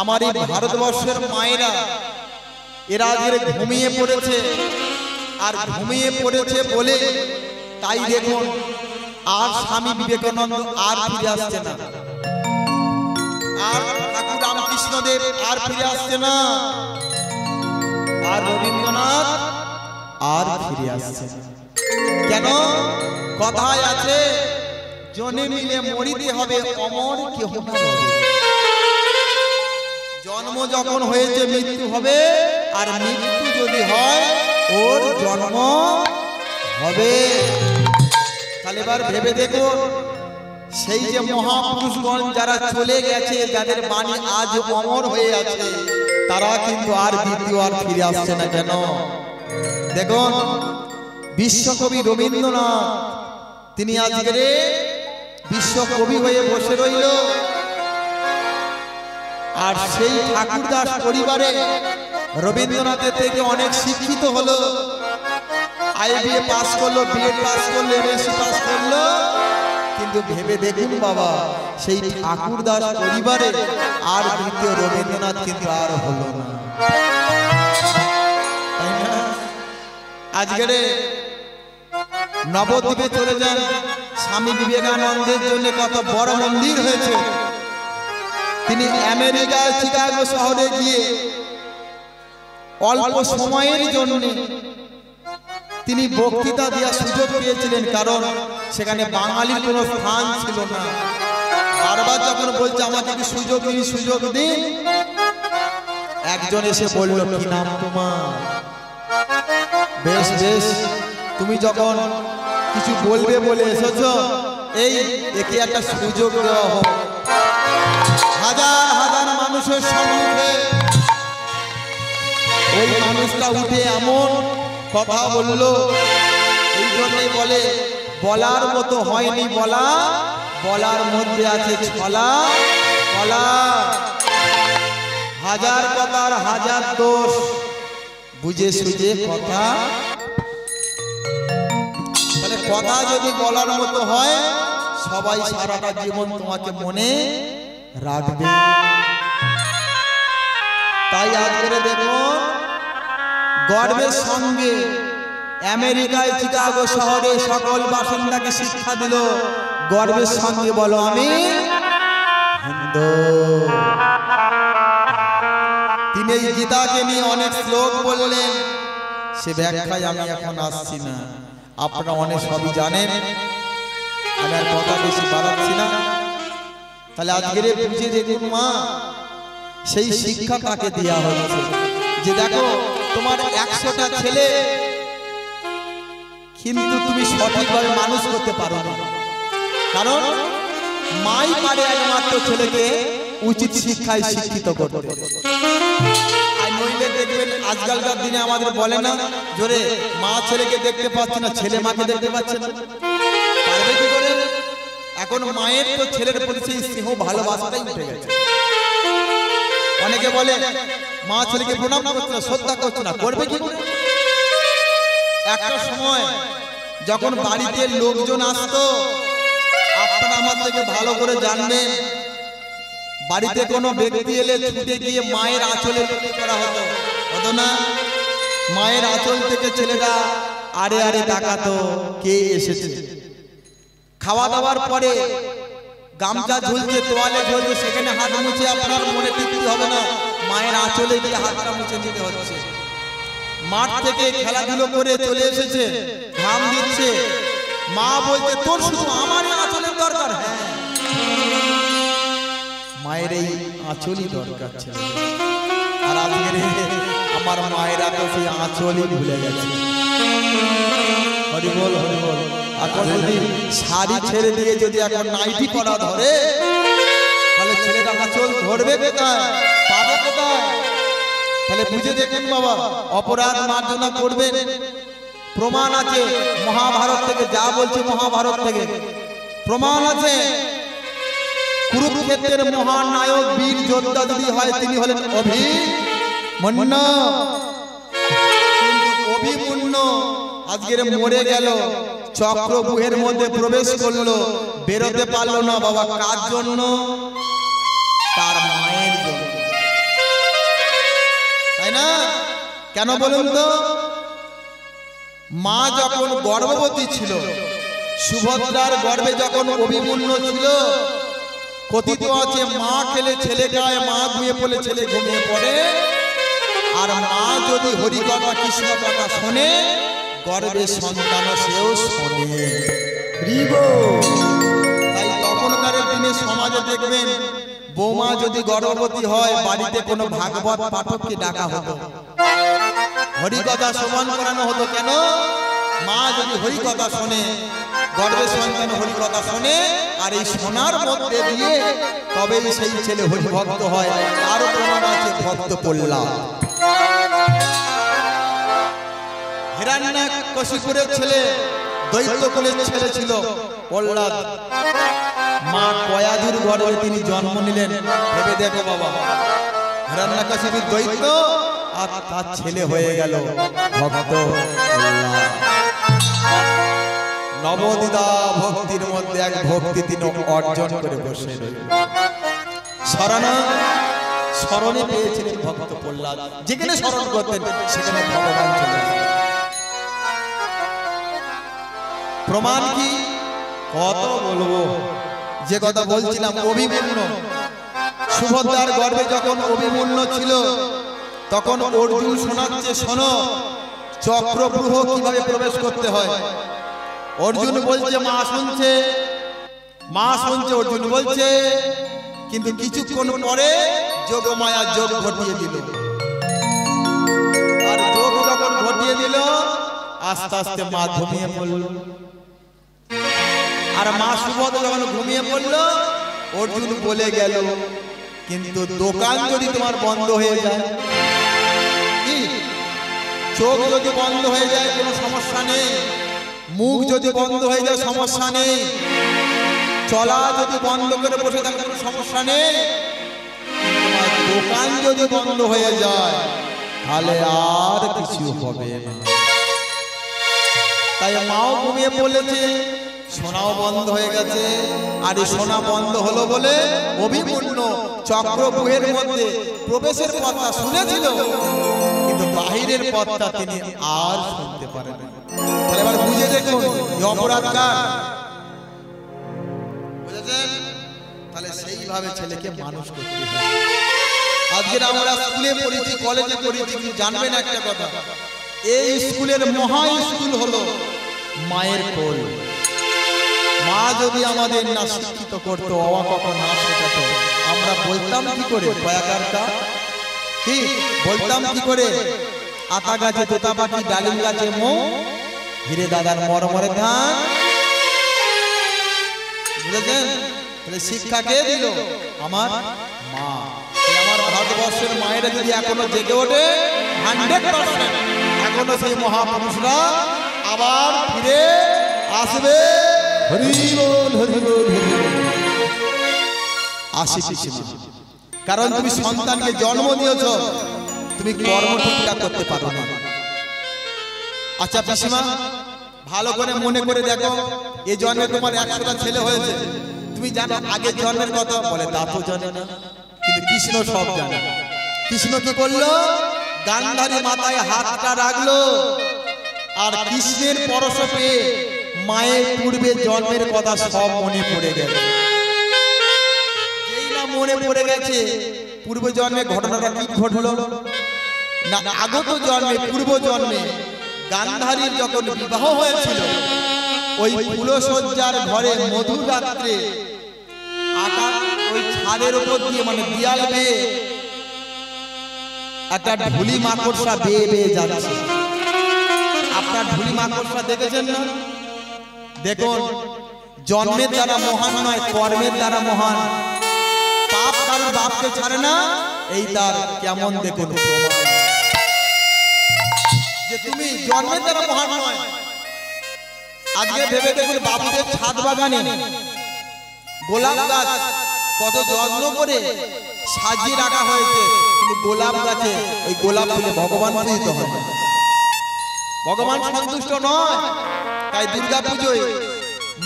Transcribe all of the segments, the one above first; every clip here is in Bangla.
আমার এই ভারতবর্ষের মায়েরা এরা আজকে ঘুমিয়ে পড়েছে, আর ঘুমিয়ে পড়েছে বলে তাই দেখুন আর স্বামী বিবেকানন্দ আর ফিরে আসছে না, আর ঠাকুর রামকৃষ্ণদেব আর ফিরে আসছে না, আর রবীন্দ্রনাথ আর ফিরে আসছে না। কেন? কথায় আছে জনে মিলে মরিতে হবে, অমর কেহ না রবে। জন্ম যখন হয়েছে মৃত্যু হবে, আর মৃত্যু যদি হয় ওর জন্ম হবে। তাহলে এবার ভেবে দেখো, সেই যে মহাপুরুষগণ যারা চলে গেছে, যাদের বাণী আজ অমর হয়ে আছে, তারা কিন্তু আর দ্বিতীয় আর ফিরে আসছে না। কেন? দেখুন বিশ্বকবি রবীন্দ্রনাথ তিনি আজকের বিশ্বকবি হয়ে বসে রইল, আর সেই ঠাকুরদাস পরিবারে রবীন্দ্রনাথের থেকে অনেক শিক্ষিত হলো, আইবিএ পাস করলো, বিএড পাস করলো, এমএসসি পাস করলো, কিন্তু ভেবে দেখুন বাবা, সেই ঠাকুরদাস পরিবারে আর দ্বিতীয় রবীন্দ্রনাথ কিন্তু আর হলো না। তাই না? আজকের নবদ্বীপে চলে যান, স্বামী বিবেকানন্দের জন্য কত বড় মন্দির হয়েছে। তিনি আমেরিকার চিকাগো শহরে গিয়ে অল্প সময়ের জন্য তিনি বক্তৃতা দেওয়ার সুযোগ পেয়েছিলেন, কারণ সেখানে বাঙালির কোনো স্থান ছিল না। বারবার যখন বলছে আমাকে কি সুযোগ দিন, সুযোগ দিন, একজন এসে বলল কি নাম তোমার? বেশ বেশ, তুমি যখন কিছু বলবে বলে এসেছো, এই একে একটা সুযোগ দেওয়া হোক। হাজার হাজার মানুষের সম্মুখে ওই মানুষটা উঠে এমন কথা বলল, এই জন্যই বলে বলার মতো হয়নি বলা, বলার মধ্যে আছে ছলা বলা। হাজার কথার হাজার দোষ, বুঝে সুঝে কথা। তাহলে কথা যদি বলার মতো হয়, সবাই সারাটা জীবন তোমাকে মনে রাখবে। তাই আজকে দেখুন গর্বের সঙ্গে আমেরিকায় চিকাগো শহরে সকল বাসিন্দাকে শিক্ষা দিল, গর্বের সঙ্গে বলো আমি হিন্দু। তিনি এই গীতাকে নিয়ে অনেক শ্লোক বললেন, সে ব্যাখ্যায় আমি এখন আসছি না, আপনারা অনেক সবই জানেন, আমি আর কথা বেশি বাড়াচ্ছি না। তাহলে আজকের বুঝে দেখুন মা, সেই শিক্ষা তাকে দেওয়া হয়েছে যে দেখো তোমার 100টা ছেলে, কিন্তু তুমি সঠিকভাবে মানুষ করতে পারো না, কারণ মাই পারে একমাত্র ছেলেকে উচিত শিক্ষায় শিক্ষিত করতে। আর নইলে দেখবেন আজকালকার দিনে আমাদের বলে না জোরে, মা ছেলেকে দেখতে পাচ্ছে না, ছেলে মাকে দেখতে পাচ্ছে না, পারবে কি করে? এখন মায়ের তো ছেলের প্রতি সেই স্নেহ ভালোবাসাটাই উঠে গেছে। অনেকে বলে মা ছেলেকে প্রণাম করছে না, শ্রদ্ধা করছে না, করবে কি করে? একটা সময় যখন বাড়িতে লোকজন আসতো, আপনারা আমার থেকে ভালো করে জানবেন, বাড়িতে কোনো ব্যক্তি এলে ছুটে গিয়ে মায়ের আঁচলে করা হতো, হতো না? মায়ের আঁচল থেকে ছেলেরা আরে আরে তাকাতো কে এসেছে। খাওয়া দাওয়ার পরে গামছা ঝুলছে, তোয়ালে ঝুলছে, সেখানে হাত মুছে আপনার মনে তৃপ্তি হবে না, মায়ের আঁচলে গিয়ে হাতটা মুছে নিতে হচ্ছে। মাঠ থেকে খেলাধুলো করে চলে এসেছে, ঘাম দিচ্ছে, মা বলছে তোর শুধু আমার আঁচলের দরকার। হ্যাঁ, মায়ের এই আঁচলই দরকার ছিল। আর আজকের আমার মায়েরা তো সেই আঁচলই ভুলে গেছে। হরি বল হরি বল। এখন যদি শাড়ি ছেড়ে দিয়ে যদি এখন নাইটি পরা ধরে, তাহলে ছেলেটা আঁচল ধরবে কোথায়, পাবে কোথায়? তাহলে বুঝে দেখুন বাবা, অপরাধ মার্জনা করবেন। প্রমাণ আছে মহাভারত থেকে, যা বলছে মহাভারত থেকে প্রমাণ আছে। কুরুক্ষেত্রের মহান নায়ক বীর যোদ্ধা যদি হয়, তিনি হলেন অভিমন্যু। কিন্তু অভিমন্যু আজকের মরে গেল, চক্রব্যূহের মধ্যে প্রবেশ করলো, বেরোতে পারলো না বাবা। কার জন্য? তার মায়ের জন্য। না? কেন বলুন তো? মা যখন গর্ভবতী ছিল, সুভদ্রার গর্ভে যখন অভিমন্য ছিল, কথিত আছে মা খেলে ছেলে খায়, মা ঘুমিয়ে পড়লে ছেলে ঘুমিয়ে পড়ে। আর মা যদি হরিকথা কৃষ্ণ কথা শোনে, গর্ভে সন্তান সেও শোনে। তাই তখনকার দিনে সমাজে দেখবেন বৌমা যদি গর্ভবতী হয়, বাড়িতে কোনো ভাগবত পাঠককে ডাকা হতো, হরিকথা শ্রবণ করানো হতো। কেন? মা যদি হরিকথা শোনে, গর্ভে সন্তান হরিকথা শোনে, আর এই শোনার মধ্যে দিয়ে তবেই সেই ছেলে হরিভক্ত হয়। আরো প্রমাণ আছে ভক্ত প্রহ্লাদ। হিরণ্যকশিপুরের ছেলে, দৈত্যকুলের ছেলে ছিল প্রহ্লাদ। মা কয়াধুর গর্ভে তিনি জন্ম নিলেন। ভেবে দেখো বাবা, হিরণ্যকশিপুর দৈত্য আর তার ছেলে হয়ে গেল ভক্ত প্রহ্লাদ। নবদিদা ভক্তির মধ্যে এক ভক্তি তিনি অর্জন করে বসে রইলেন। স্মরণে পেয়েছিলেন ভক্ত প্রহ্লাদ। যেখানে স্মরণ করতেন সেখানে ভগবান চলে আসতেন। প্রমাণ কি? কত বলবো, যে কথা বলছিলাম অভিমন্য। সুভদ্রার গর্ভে যখন অভিমন্য ছিল, তখন অর্জুন শোনাচ্ছে, শোনো চক্রব্যূহ কিভাবে প্রবেশ করতে হয়। অর্জুন বলছে, মা শুনছে, মা শুনছে, অর্জুন বলছে। কিন্তু কিছুক্ষণ পরে যোগমায়া যোগ ঘটিয়ে দিল। আর যোগ যখন ঘটিয়ে দিল, আস্তে আস্তে মা ঘুমিয়ে পড়ল। আর মা সুভদ্রা যখন ঘুমিয়ে পড়ল, অর্জুন বলে গেল, কিন্তু দোকান যদি তোমার বন্ধ হয়ে যায়, চোখ যদি বন্ধ হয়ে যায় কোনো সমস্যা নেই, মুখ যদি বন্ধ হয়ে যায় সমস্যা নেই, চলা যদি বন্ধ করে বসে থাকে কোনো সমস্যা নেই, তোমার দোকান যদি বন্ধ হয়ে যায় তাহলে আর কিছু হবে না। তাই মাও ঘুমিয়ে পড়েছে, সোনাও বন্ধ হয়ে গেছে। আর এই সোনা বন্ধ হলো বলে অভিমন্য চক্রব্যূহের মধ্যে প্রবেশের পথটা শুনেছিল, কিন্তু বাহিরের পথটা তিনি আর শুনতে পারেন। তাহলে এবার বুঝে দেখুন অপরাধ কার? বুঝেছেন? তাহলে সেইভাবে ছেলেকে মানুষ করতে হবে। আজকে আমরা স্কুলে পড়েছি, কলেজে পড়েছি, কিন্তু জানবেন একটা কথা, এই স্কুলের মহা স্কুল হলো মায়ের কোল। মা যদি আমাদের না শিক্ষিত করতো, অ ক খ না শেখাতো, আমরা বলতাম কি করে কয়াকারটা? কি বলতাম কি করে? আতা গাছে তোতা পাখি, ডালিম গাছে মৌ, হিরে দাদার মরমরে ধান। বুঝেছেন? তাহলে শিক্ষা কে দিল? আমার মা। আমার ভারতবর্ষের মায়েরা যদি এখনো জেগে ওঠে 100%, এখনো সেই মহাপুরুষরা আবার ফিরে আসবে। হরি বল, হরি বল, হরি বল। আসি পিছিয়ে, কারণ তুমি সন্তানকে জন্ম দিয়েছ, তুমি কর্ম ঠিকঠাক করতে পারো না। আচ্ছা পিসিমা, ভালো করে মনে করে দেখো, এই জন্মে তোমার 100টা ছেলে হয়েছে, তুমি জানো আগের জন্মের কথা? বলে তা তো জানে না, কিন্তু কৃষ্ণ সব জানে। কৃষ্ণ কি করলো? গান্ধারী মাথায় হাতটা রাখলো, আর কৃষ্ণের পরশ পেয়ে মায়ের পূর্বে জন্মের কথা সব মনে পড়ে গেছে। যেই না মনে পড়ে গেছে, পূর্ব জন্মে ঘটনাটা কি ঘটলো না, আগত জন্মে পূর্ব জন্মে গান্ধারীর যখন বিবাহ হয়েছিল, ওই ফুলসজ্জার ঘরে মধুর রাত্রে আকাশ ওই ছাদের উপর দিয়ে, মানে দিয়াল বেয়ে একটা ঢুলি মাকড়সা বেয়ে বেয়ে যাচ্ছে। আপনার ঢুলি মাকড়সা দেখেছেন না? দেখুন, জন্মের দ্বারা মহান নয়, কর্মের দ্বারা মহান। পাপ কারোর বাপকে ছাড়ে না, এই তার কেমন দেখুন প্রমাণ যে তুমি জন্মের দ্বারা মহান নয়। আজকে ভেবে দেখুন, বাবুদের ছাদ বাগানে গোলাপ গাছ কত যত্ন করে সাজিয়ে রাখা হয়েছে, কিন্তু গোলাপ গাছে ওই গোলাপ ফুলে ভগবান পূজিত হয়, ভগবান সন্তুষ্ট নয়। তাই দুর্গা পুজোয়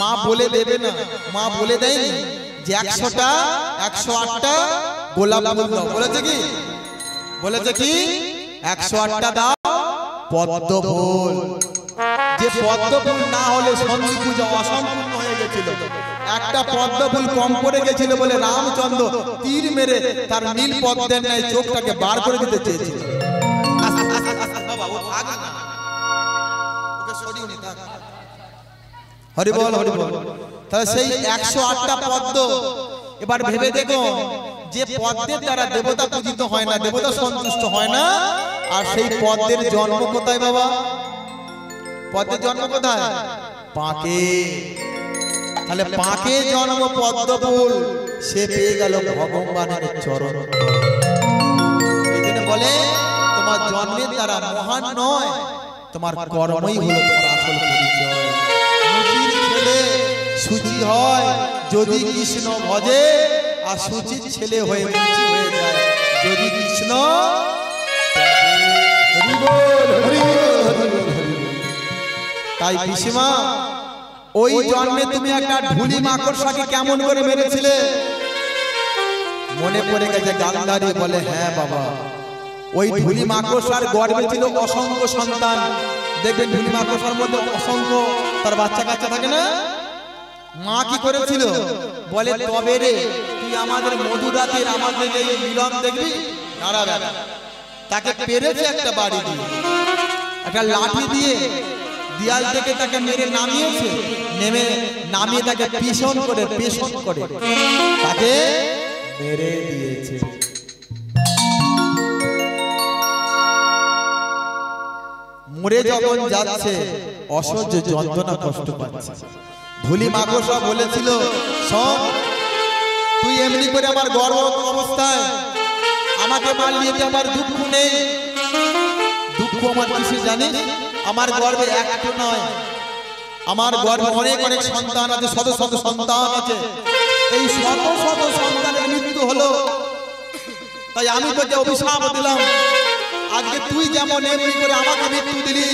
মা বলে দেবে না, মা বলে দেয়নি যে 100টা 108টা গোলাপ ফুল দাও। বলেছে কি? বলেছে কি 108টা দাও পদ্ম ফুল। যে পদ্ম ফুল না হলে সন্ধি পূজা অসম্পূর্ণ হয়ে গেছিল। একটা পদ্ম ফুল কম পড়ে গেছিল বলে রামচন্দ্র তীর মেরে তার নীল পদ্মের ন্যায় চোখটাকে বার করে দিতে চেয়েছিল। হরি বল হরি বল। তাহলে সেই 108টা পদ্ম এবার ভেবে দেখো, যে পদ্মের দ্বারা দেবতা পূজিত হয় না, দেবতা সন্তুষ্ট হয় না, আর সেই পদ্মের জন্ম কোথায় বাবা? পদ্মের জন্ম কোথায়? পাকে। তাহলে পাকে জন্ম পদ্ম ফুল, সে পেয়ে গেল ভগবানের চরণ। এই জন্য বলে তোমার জন্মের দ্বারা মহান নয়, তোমার কর্মই হলো তোমার আসল পরিচয়। মুচির ছেলে সুচি হয় যদি কৃষ্ণ ভজে, আর সুচির ছেলে হয়ে মুচি হয়ে যায় যদি কৃষ্ণ। তাই পিসিমা, ওই জন্মে তুমি একটা ঢুলি মাকড়সাকে কেমন করে মেরেছিলে মনে পড়ে গেছে? গান্ধারী বলে হ্যাঁ বাবা, ওই ঢুলি মাকড়সার গর্ভে ছিল অসংখ্য সন্তান। দেখবেন ঢুলি মাকড়সার মধ্যে অসংখ্য তার বাচ্চা কাচ্চা থাকে না? মা কি করেছিল? বলে তবে রে তুই আমাদের মধুরাতের আমাদের এই মিলন দেখবি, তাকে পেরেছে একটা বাড়ি দিয়ে, একটা লাঠি দিয়ে দিয়াল থেকে তাকে মেরে নামিয়েছে, নামিয়ে তাকে পেষণ করে তাকে মেরে দিয়েছে। মরে যখন যাচ্ছে অসহ্য যন্ত্রণা কষ্ট পাচ্ছে। ধুলি মাকড়সা বলেছিল শোন, তুই এমনি করে আমার গর্ভ অবস্থায় আমাকে মারলি, আমার দুঃখ নেই। দুঃখ আমার কিছু জানিস? আমার গর্ভে একটা নয়, আমার গর্ভে অনেক অনেক সন্তান আছে, শত শত সন্তান আছে। এই শত শত সন্তানের মৃত্যু হলো, তাই আমি তোকে অভিশাপ দিলাম, আজকে তুই যেমন এমনি করে আমাকে মৃত্যু দিলি,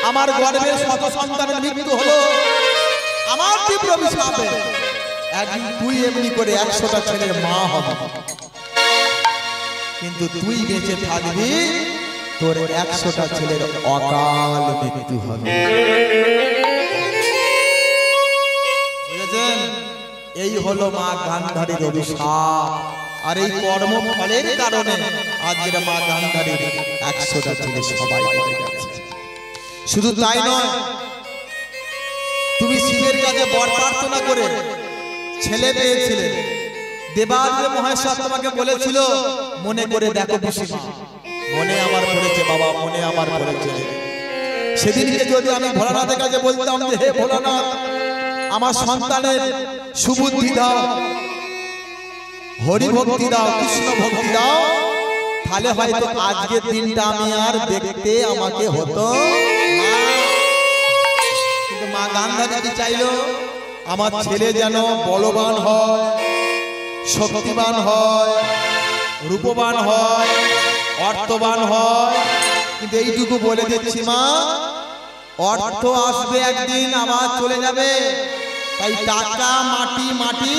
আমার গর্ভে শত সন্তানের মৃত্যু হলো, আমার তীব্র অভিশাপে একদিন তুই এমনি করে 100টা ছেলের মা হবে। কিন্তু তুই বেঁচে থাকবি, তোর 100টা ছেলের অকাল মৃত্যু হবে। বুঝেছেন? এই হলো মা গান্ধারীর অভিশাপ। আর এই কর্ম ফলের কারণে আজকের মা গান্ধারীর 100টা ছেলে সবাই মরে গেছে। শুধু তাই নয়, তুমি শিবের কাছে বর প্রার্থনা করে ছেলে পেয়েছিলে, দেবাদিদেব মহেশ্বর তোমাকে বলেছিল মনে করে দেখো পিসিমা, মনে আমার পড়েছে বাবা, মনে আমার পড়েছে। সেদিনকে যদি আমি ভোলানাথের কাছে বলতাম যে হে ভোলানাথ, আমার সন্তানের সুবুদ্ধি দাও, হরি ভক্তি দাও, কৃষ্ণ ভক্তি দাও, তাহলে হয়তো আজকের দিনটা আমি আর দেখতে আমাকে হতো না। কিন্তু মা গান্ধারী চাইলো আমার ছেলে যেন বলবান হয়, শক্তিবান হয়, রূপবান হয়, অর্থবান হয়। কিন্তু এইটুকু বলে দিচ্ছি মা, অর্থ আসবে একদিন, আমার চলে যাবে। তাই টাকা মাটি, মাটি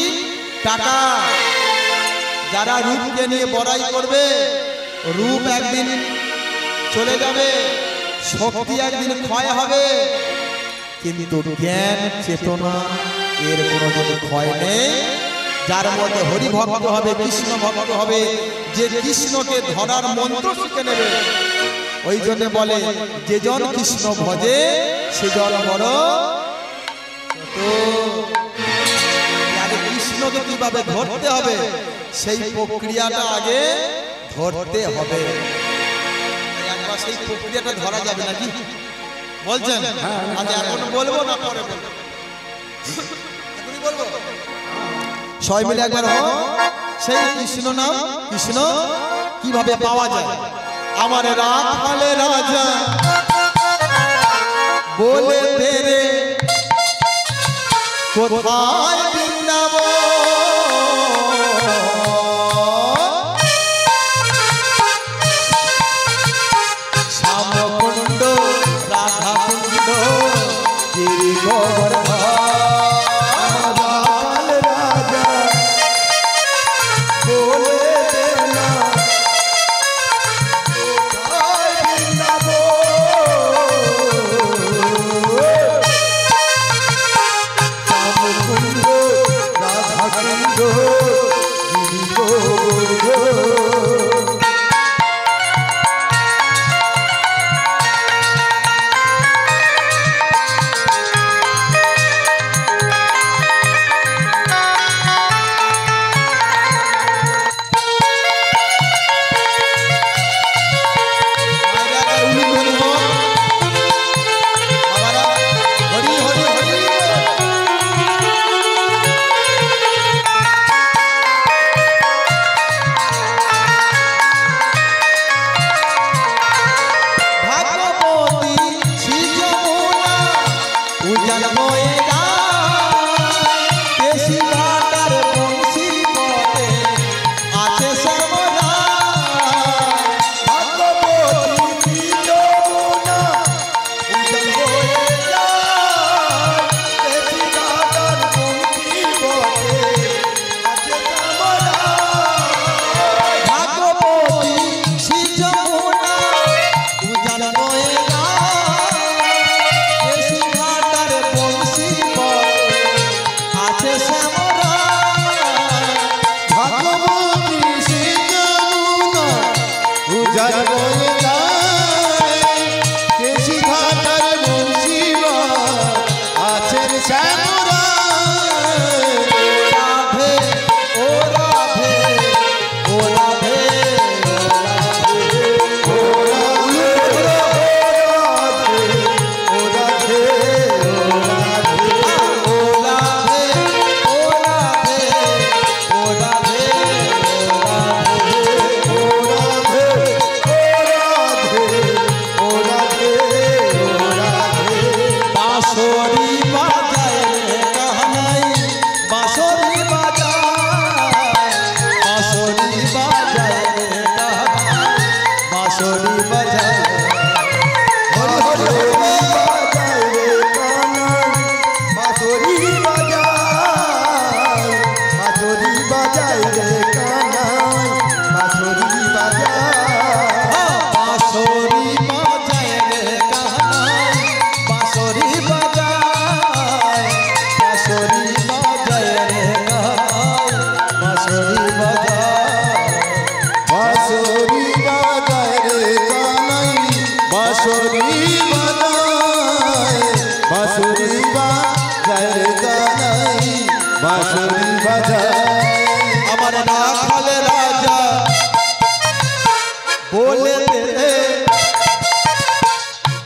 টাকা। যারা রূপকে নিয়ে বড়াই করবে, রূপ একদিন চলে যাবে, শক্তি একদিন ক্ষয় হবে, কিন্তু জ্ঞান চেতনা এর কোনোদিন ক্ষয় নেই। যার মধ্যে হরি ভক্ত হবে, কৃষ্ণ ভক্ত হবে, যে কৃষ্ণকে ধরার মন্ত্র শিখে নেবে। ওই জন্য বলে যে জন কৃষ্ণ ভজে সে জন বড়। তো কৃষ্ণকে কিভাবে ধরতে হবে সেই প্রক্রিয়াটা আগে ধরতে হবে। একবার সেই প্রক্রিয়াটা ধরা যাবে নাকি বলছেন? আচ্ছা এখন বলবো না পরে বলবো? এখনই বলবো। সবাই মিলে একবার সেই কৃষ্ণ নাম, কৃষ্ণ কিভাবে পাওয়া যায়? আমার রাখালে রাজা বলে তেরে কোথায় বৃন্দাবন, শ্যামকুণ্ড রাধাকুণ্ড গিরি গোবর্ধন। রাজা বলে যার বয়ে যায় কেশি ঘাটার মুন্সিবা আছেন শ্যামরা আমার রাখাল রাজা বলে দে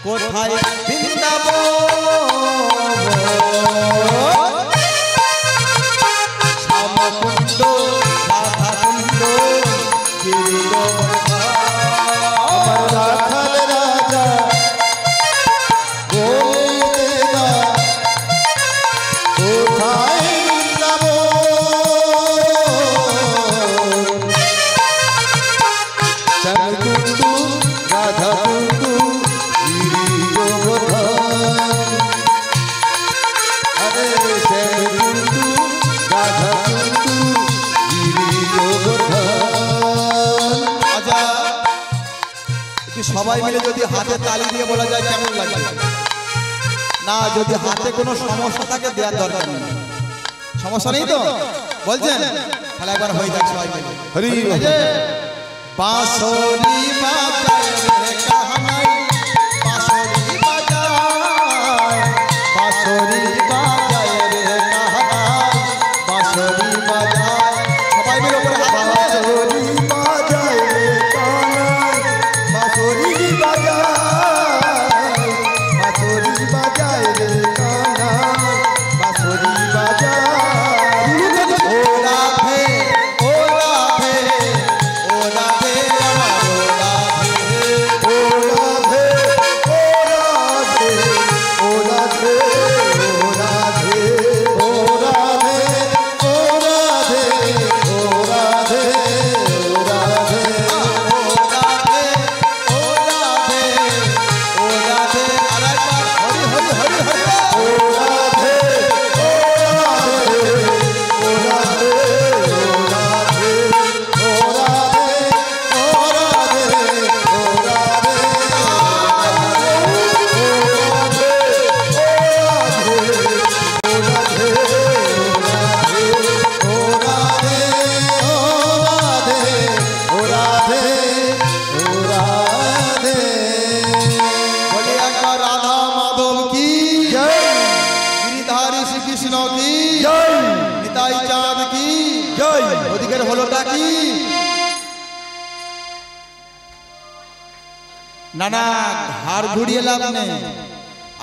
কোথায় বৃন্দাবন শ্যামকুণ্ড রাধাকুণ্ড আমার রাখাল রাজা বলে দে কোথায় সবাই মিলে যদি হাতে তালি দিয়ে বলা যায় কেমন লাগে না? যদি হাতে কোনো সমস্যা থাকে দেওয়ার দরকার নেই। সমস্যা নেই তো বলছেন? তাহলে একবার হয়ে যাক সবাই মিলে হরি বাঁশরি বাজায় রে কাহানাই বাঁশরি বাজায় বাঁশরি বাজায় রে কাহানাই বাঁশরি বাজায় সবাই মিলে উপরে হাত বাঁশরি বাজায় রে কাহানাই বাঁশরি বাজায় বাঁশরি বাজায় রে কাহানাই বাঁশরি বাজায় ও রাধে ও রাধে ও রাধে না না ঘাড় ঘুরিয়ে লাভ নেই।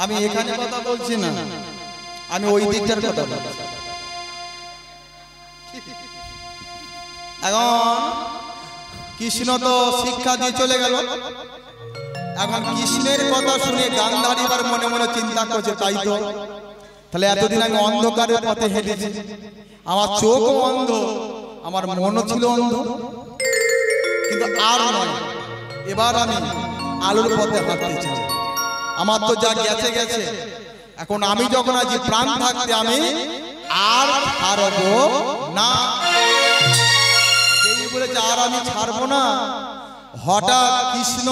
আমি এখানে কথা বলছি না, আমি ওই দিকটার কথা বলছি। এখন কৃষ্ণ তো শিক্ষা দিয়ে চলে গেল। এখন কৃষ্ণের কথা শুনে গান্ধারী এবার মনে মনে চিন্তা করছে, তাই তো তাহলে এতদিন আমি অন্ধকারের পথে হেঁটেছি, আমার চোখও অন্ধ, আমার মনও ছিল অন্ধ, কিন্তু আর নয়, এবার আমি আলোর পথে হাঁটতে চাই। আমার তো যা গেছে গেছে, এখন আমি যখন আছি প্রাণ থাকতে আমি আর ছাড়বো না। যেই বলেছে আর আমি ছাড়বো না, হঠাৎ কৃষ্ণ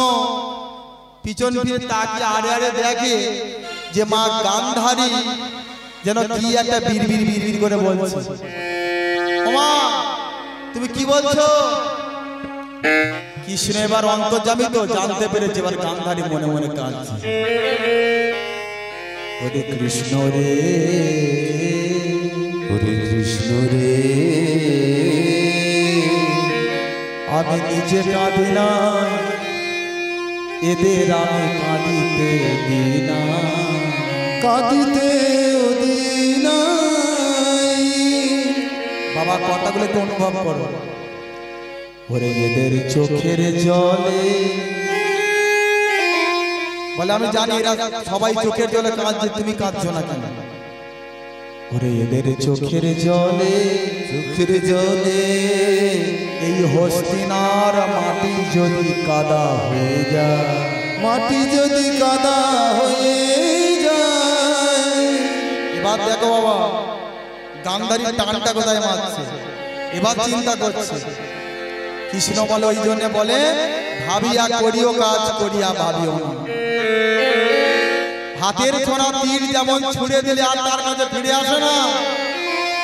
পিছন ফিরে তাকিয়ে আড়ে আড়ে দেখে যে মা গান্ধারী যেন কি একটা বিড়বিড় বিড়বিড় করে বলছে। মা তুমি কি বলছো? কি কৃষ্ণ এবার অন্তর্যামী তো জানতে পেরেছে, এবার গান্ধারী মনে মনে কাঁদছে। ওরে কৃষ্ণ রে, ওরে কৃষ্ণ রে, আমি নিজে কাঁদি না, এদের আমি কাঁদিতে দিই না। কাঁদিতে দিনাই। বাবা কথাগুলো একটু অনুভব করো। ওরে এদের চোখের জলে, বলে আমি জানি এরা সবাই চোখের জলে কাঁদছে, তুমি কাঁদছো না কেন? ওরে এদের চোখের জলে, চোখের জলে এই হস্তিনার মাটি যদি কাদা হয়ে যায়, মাটি যদি কাদা হয়ে যায়। এবার দেখো বাবা গান্ধারীর টানটা কোথায় মারছে, এবার চিন্তা করছে। কৃষ্ণ বলে ওই জন্য বলে ভাবিয়া করিও কাজ, করিয়া ভাবিও না। হাতের ছোঁড়া তীর যেমন ছুঁড়ে দিলে আর তার কাছে ফিরে আসে না,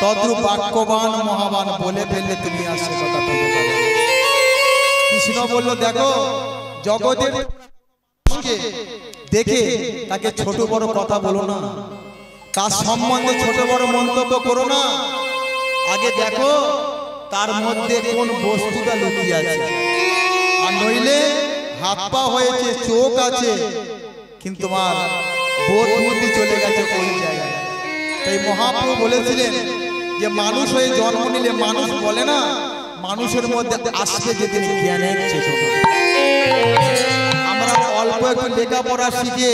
তদ্রূপ বাক্যবান মহাবান বলে ফেললে তুমি আর সে কথা বলতে পারবে না। কৃষ্ণ বলল দেখো জগতের দেখে তাকে ছোট বড় কথা বলো না, তার সম্বন্ধে ছোট বড় মন্তব্য করো না। আগে দেখো তার মধ্যে কোন বস্তুটা লুকিয়ে আছে, আর নইলে হাত পা হয়েছে, চোখ আছে, কিন্তু তোমার বোধ বুদ্ধি চলে গেছে কোন জায়গায়। তাই মহাপ্রভু বলেছিলেন যে মানুষ হয়ে জন্ম নিলে মানুষ বলে না, মানুষের মধ্যে আসবে যেদিন জ্ঞানের চেতনা। আমরা অল্প একটু লেখাপড়া শিখে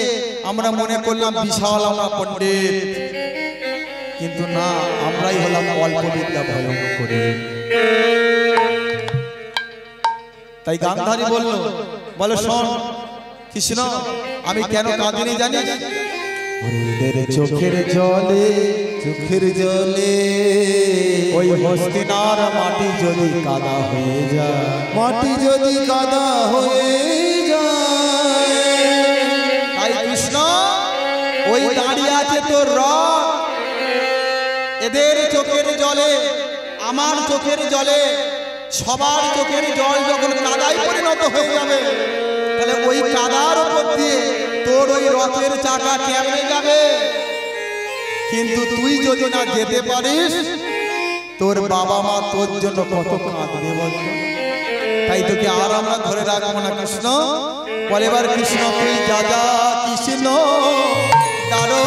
আমরা মনে করলাম বিশাল আমরা পণ্ডিত, কিন্তু না, আমরাই হলাম অল্প বিদ্যা ভয়ঙ্কর। তাই গান্ধারী বলে শোন কৃষ্ণ, আমি কেন কাঁদিনি জানিস? ওদের চোখের জলে, চোখের জলে ওই হস্তিনার মাটি যদি কাদা হয়ে যায়, মাটি যদি কাদা হয়ে যায়। তাই কৃষ্ণ ওই দাঁড়িয়ে আছে তোর রথ, এদের চোখের জলে, আমার চোখের জলে, সবার চোখের জল যখন কাদায় পরিণত হয়ে যাবে, তাহলে ওই কাদার উপর দিয়ে তোর ওই রথের চাকা কেমনে যাবে? কিন্তু তুই যদি না যেতে পারিস, তোর বাবা মা তোর জন্য কত কাঁদবে বলতো। তাই তোকে আর আমরা ধরে রাখবো না কৃষ্ণ। বলে এবার কৃষ্ণ তুই যা যা কৃষ্ণ দারো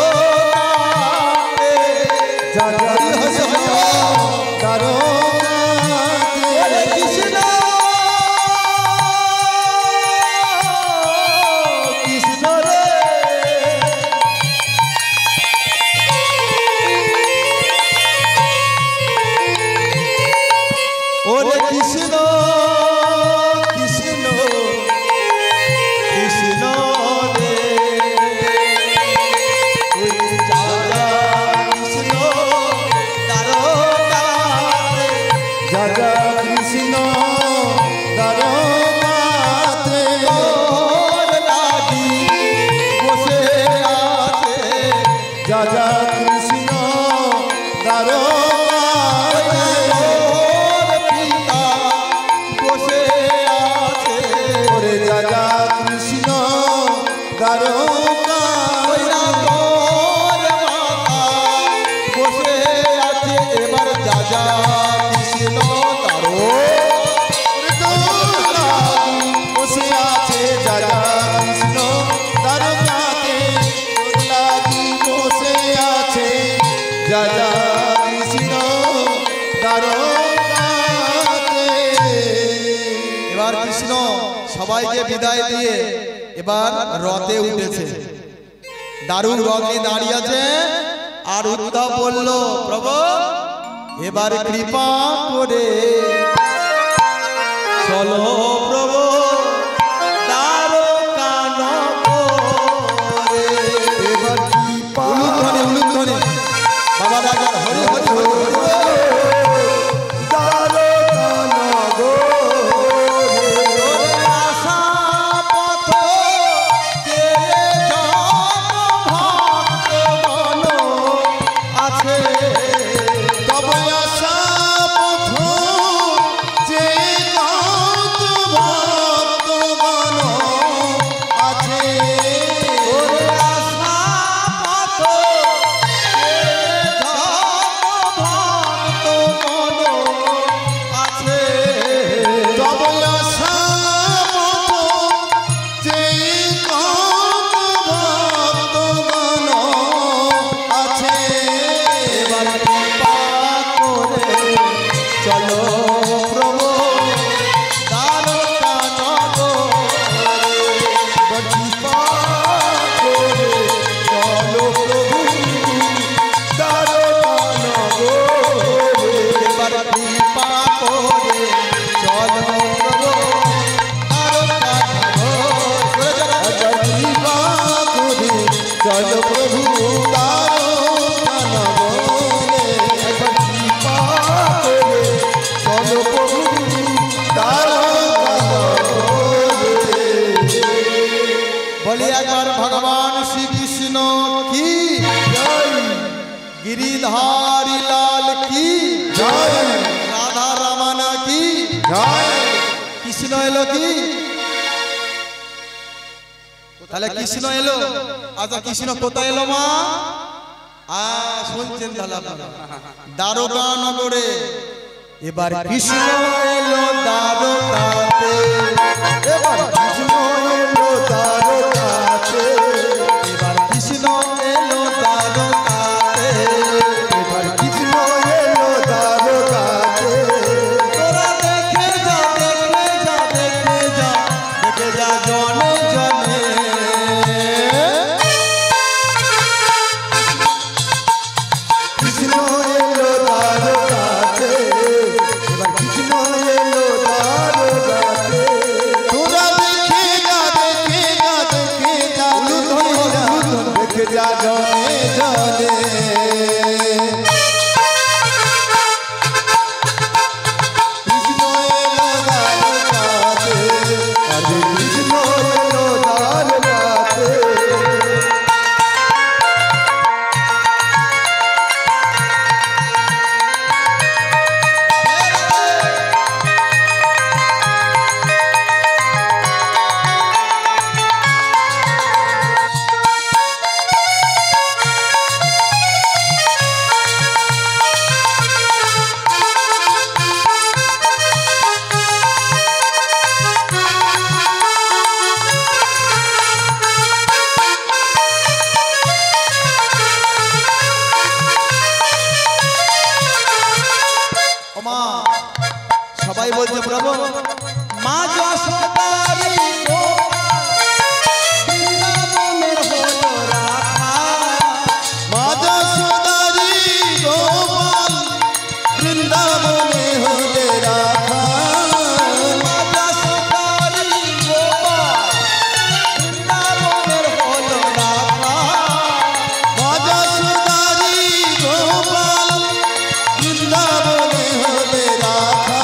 সবাইকে বিদায় দিয়ে এবার রথে উঠেছে, দারুণ রথে দাঁড়িয়ে আছে। আর উদ্ধব বলল প্রভু এবার কৃপা করে চলো প্রভু দ্বারকা নগরে। এবার কৃপা উলুধ্বনি বাবা রাজা হরি হরি হরি বলি একবার ভগবান শ্রীকৃষ্ণ কি জয়, গিরিধারী লাল কি জয়, রাধা রমনা কি জয়, কৃষ্ণ এলো কি? তাহলে কৃষ্ণ এলো। আচ্ছা কৃষ্ণ কোথায় এলো মা? শুনছেন তাহলে আপনারা, দ্বারকা নগরে। এবার কৃষ্ণ এলো দ্বারকাতে, এবার কৃষ্ণ এলো দ্বারকাতে, এবার কৃষ্ণ এলো দ্বারকাতে, এবার কৃষ্ণ এলো দ্বারকাতে। তোরা দেখে যা, দেখে যা, দেখে যা, দেখে যা জনে জনে। কৃষ্ণ এলো দ্বারকাতে, এবার কৃষ্ণ এলো দ্বারকাতে। তোরা দেখে যা, দেখে যা, দেখে যা, দেখে যা জনে জনে। কৃষ্ণ এলো দ্বারকাতে, আরে কৃষ্ণ এলো দ্বারকাতে। সবাই বলছে প্রভু মা যশোদারি বৃন্দাবনের হলো রাখা, মা যশোদারি গোপাল বৃন্দাবনে হলে রাখা, মা যশোদারি গোপাল বৃন্দাবনের হলো রাখা, মা যশোদারি গোপাল বৃন্দাবনে হলে রাখা।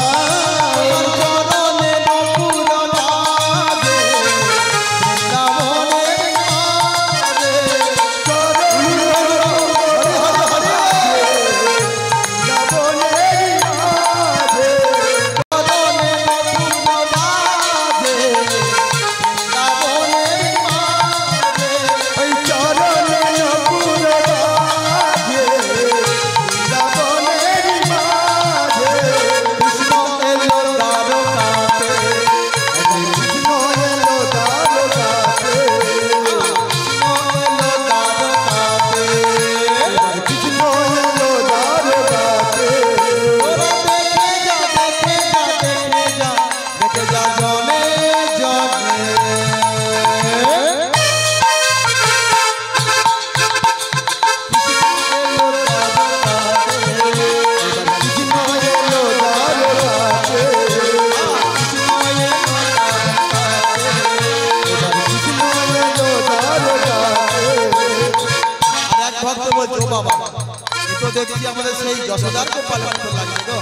দেখছি আমাদের সেই যশোদার গোপাল লাগে তো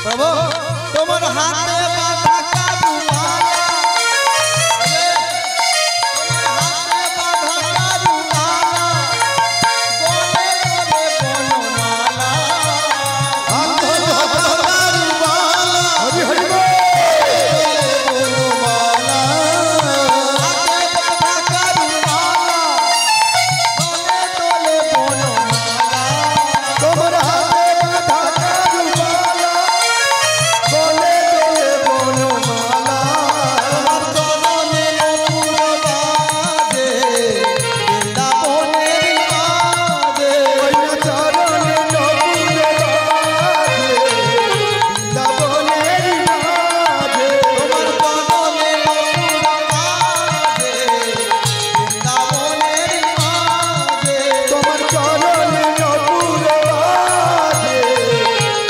প্রভু তোমার হাতে বাঁধা কাদু মালা, তোমার হাতে বাঁধা কাদু মালা, গলে গলে বনমালা, হাতে বাঁধা কাদু মালা, হরি হরি বনমালা, হাতে বাঁধা কাদু মালা, গলে গলে বনমালা। তোমার হাতে বাঁধা কাদু মালা, গলে গলে বনমালা, তোমার চরণে নপুর বাজে বৃন্দাবনের মাঝে, চরণে নপুর বাজে বৃন্দাবনের মাঝে, তোমার চরণে নপুর বাজে বৃন্দাবনের মাঝে, তোমার চরণে নপুর বাজে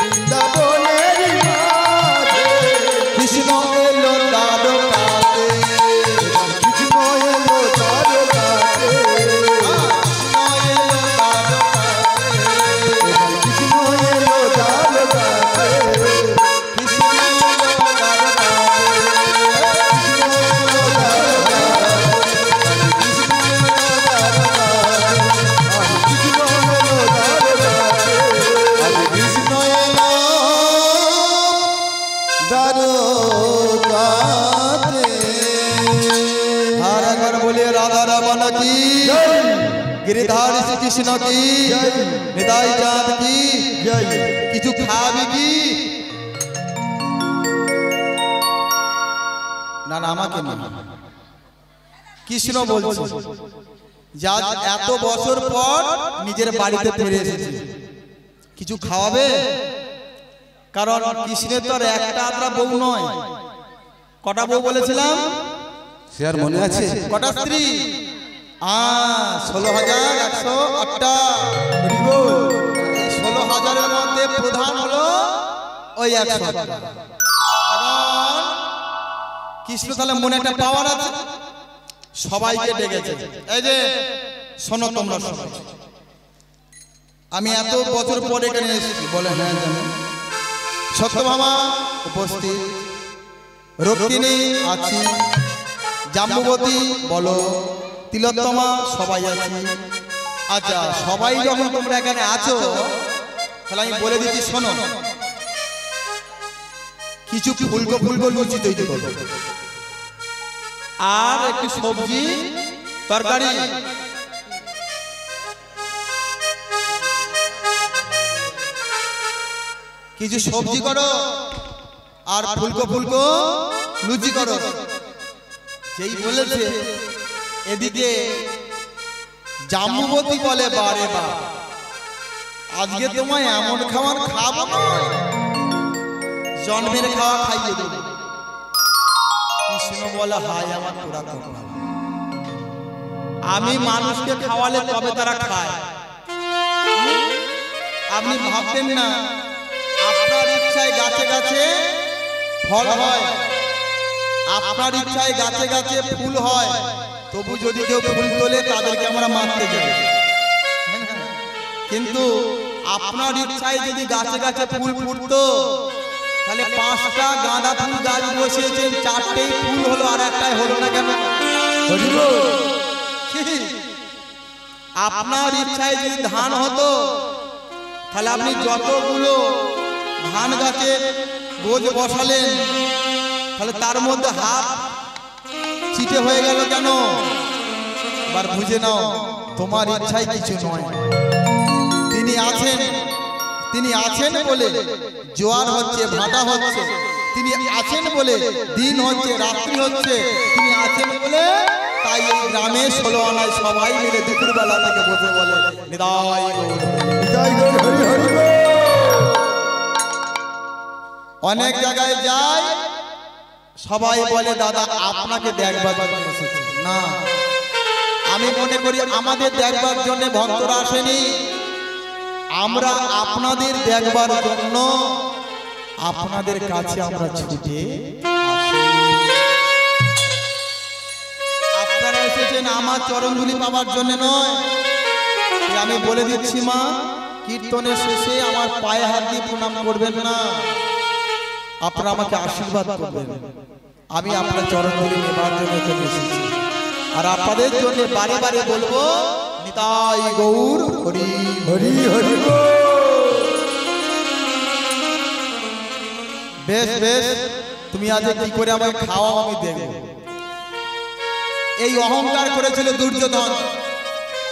বৃন্দাবনের মাঝে। কৃষ্ণ এলো দ্বারকাতে, কৃষ্ণ এলো দ্বারকাতে, কৃষ্ণ এলো দ্বারকাতে, কৃষ্ণ এলো দ্বারকাতে, কৃষ্ণ এলো দ্বারকাতে, কৃষ্ণ এলো দ্বারকাতে, কৃষ্ণ কি गिरिधारी श्री कृष्ण की निताई चाँद की কিছু খাবি কি না না আমাকে না কৃষ্ণ বলছে যা এত বছর পর নিজের বাড়িতে ফিরে এসেছে কিছু খাওয়াবে কারণ কৃষ্ণের তো আর একটা আত্রা বউ নয় কটা বউ বলেছিলাম সে আর মনে আছে কটা স্ত্রী 16,108টা 16,000-এর মধ্যে প্রধান হলো ওই 100 কৃষ্ণ তাহলে মনে একটা পাওয়ার আছে সবাইকে ডেকেছে এই যে শোনো তোমরা সবাই আমি এত বছর পরে এখানে এসেছি বলে হ্যাঁ জানি সত্যভামা উপস্থিত রক্তিনী আছি জাম্বুবতী বলো তিলোত্তমা সবাই আছি আচ্ছা সবাই যখন তোমরা এখানে আছো তাহলে আমি বলে দিচ্ছি শোনো কিছু ফুলকো ফুলকো লুচি তৈরি করো আর একটু সবজি তরকারি কিছু সবজি করো আর ফুলকো ফুলকো লুচি করো যেই বলেছে এদিকে জাম্বুবতী বলে বারে বা আজকে তোমায় এমন খাবার খাবো না জন্মের খাওয়া খাইয়ে দেবো কৃষ্ণ বলে হায় আমার তোরা আমি মানুষকে খাওয়ালে তবে তারা খায় আপনি ভাববেন না আপনার ইচ্ছায় গাছে গাছে ফল হয় আপনার ইচ্ছায় গাছে গাছে ফুল হয় তবু যদি কেউ ফুল তোলে তাদেরকে আমরা মারতে যাই কিন্তু আপনার ইচ্ছায় যদি গাছে গাছে ফুল ফুটতো তাহলে 5টা গাঁদা ফুল গাছ বসিয়েছেন 4টেই ফুল হলো আর একটাই হলো না কেন আপনার ইচ্ছায় যদি ধান হতো তাহলে আপনি যতগুলো ধান গাছের গোজ বসালেন তাহলে তার মধ্যে হাত চিটে হয়ে গেল কেন এবার বুঝে নাও তোমার ইচ্ছায় কিছু নয় তিনি আছেন বলে জোয়ার হচ্ছে ভাটা হচ্ছে তিনি আছেন বলে দিন হচ্ছে রাত্রি হচ্ছে তিনি আছেন বলে তাই এই গ্রামে 16 আনায় সবাই মিলে দুপুরবেলা থেকে বসে বলে নিতাই গৌর হরি হরি অনেক জায়গায় যায় সবাই বলে দাদা আপনাকে দেখবার জন্য এসেছি না আমি মনে করি আমাদের দেখবার জন্য ভক্তরা আসেনি আমরা আপনাদের দেখবার জন্য আপনাদের কাছে আমরা ছুটে আপনারা এসেছেন আমার চরণধুলি পাওয়ার জন্য নয় আমি বলে দিচ্ছি মা কীর্তনের শেষে আমার পায়ে হাত দিয়ে প্রণাম করবেন না আপনারা আমাকে আশীর্বাদ করবেন আমি আপনার চরণধুলি নেবার জন্য এখানে এসেছি আর আপনাদের জন্য বারে বারে বলবো নিতাই গৌর হরি হরি হরি বেশ বেশ তুমি আজ কি করে আমাকে খাওয়াও আমি দেখব এই অহংকার করেছিল দুর্যোধন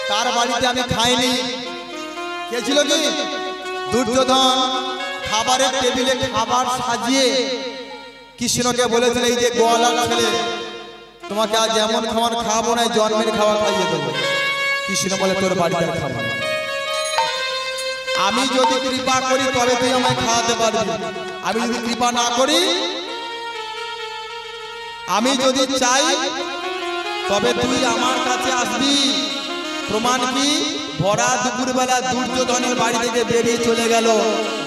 তার বাড়িতে আমি খাইনি কে ছিল কি দুর্যোধন খাবারের টেবিলে খাবার সাজিয়ে কৃষ্ণকে বলেছিল এই যে গোয়ালার ছেলে তোমাকে আজ এমন খাবার খাওয়াবো না জন্মের খাওয়া খাইয়ে দেবো কৃষ্ণ বলে তোর বাড়িতে খাবো আমি যদি কৃপা করি তবে তুই আমায় খাওয়াতে পারবি আমি যদি কৃপা না করি আমি যদি চাই তবে তুই আমার কাছে আসবি প্রমাণ কি ভরা দুপুরবেলা দুর্যোধনের বাড়ি থেকে বেরিয়ে চলে গেল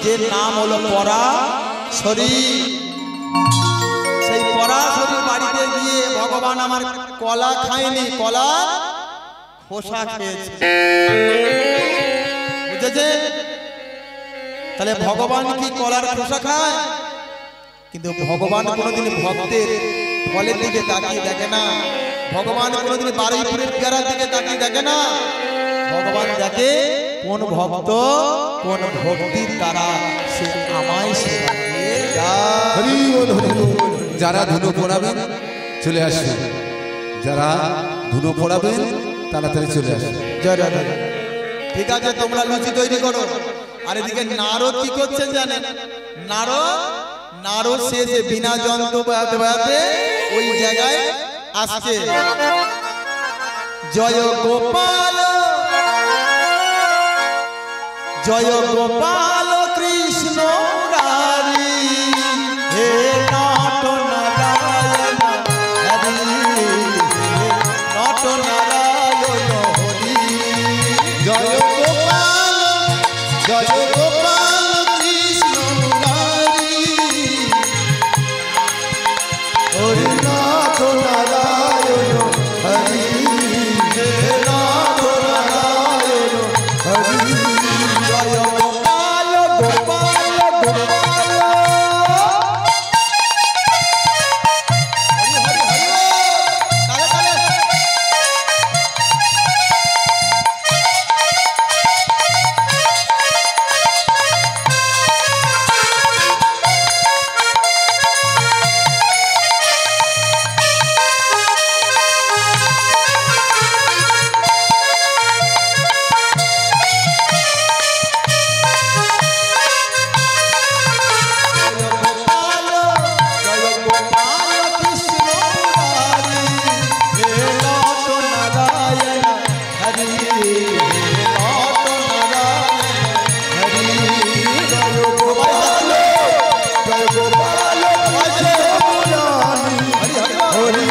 যে নাম হলো পরাশরী সেই পরাশরীর বাড়িতে গিয়ে ভগবান আমার কলা খায়নি কলা খোসা খেয়েছে বুঝেছে তাহলে ভগবান কি কলার খোসা খায় কিন্তু ভগবান কোনোদিন ভক্তের ফলের দিকে তাকিয়ে দেখে না ভগবান কোনোদিন বারুইপুরের পেয়ারার দিকে তাকিয়ে দেখে না ভগবান দেখে কোন ভক্ত কোন ভক্তির দ্বারা সে আমায় সেবা দিয়ে যারা ধুনো পড়াবেন চলে আসবেন যারা ধুনো পড়াবেন তাড়াতাড়ি চলে আসে। জয় রাধা। ঠিক আছে, তোমরা লুচি তৈরি করো। আর এদিকে নারদ কি করছেন জানেন? নারদ শেষে বিনা যন্ত্র বাজাতে বাজাতে ওই জায়গায় আসছে। জয় গোপাল জয় গোপাল কৃষ্ণ মুরারি, হে নট নারায়ণ হরি, নট নারায়ণ হরি। জয় গোপাল কৃষ্ণ মুরারি, হরি নাথ নারায়ণ হরি, হে নাথ নারায়ণ হরি। জয় গোপাল গোপাল গোপাল, হরি হরি হরি,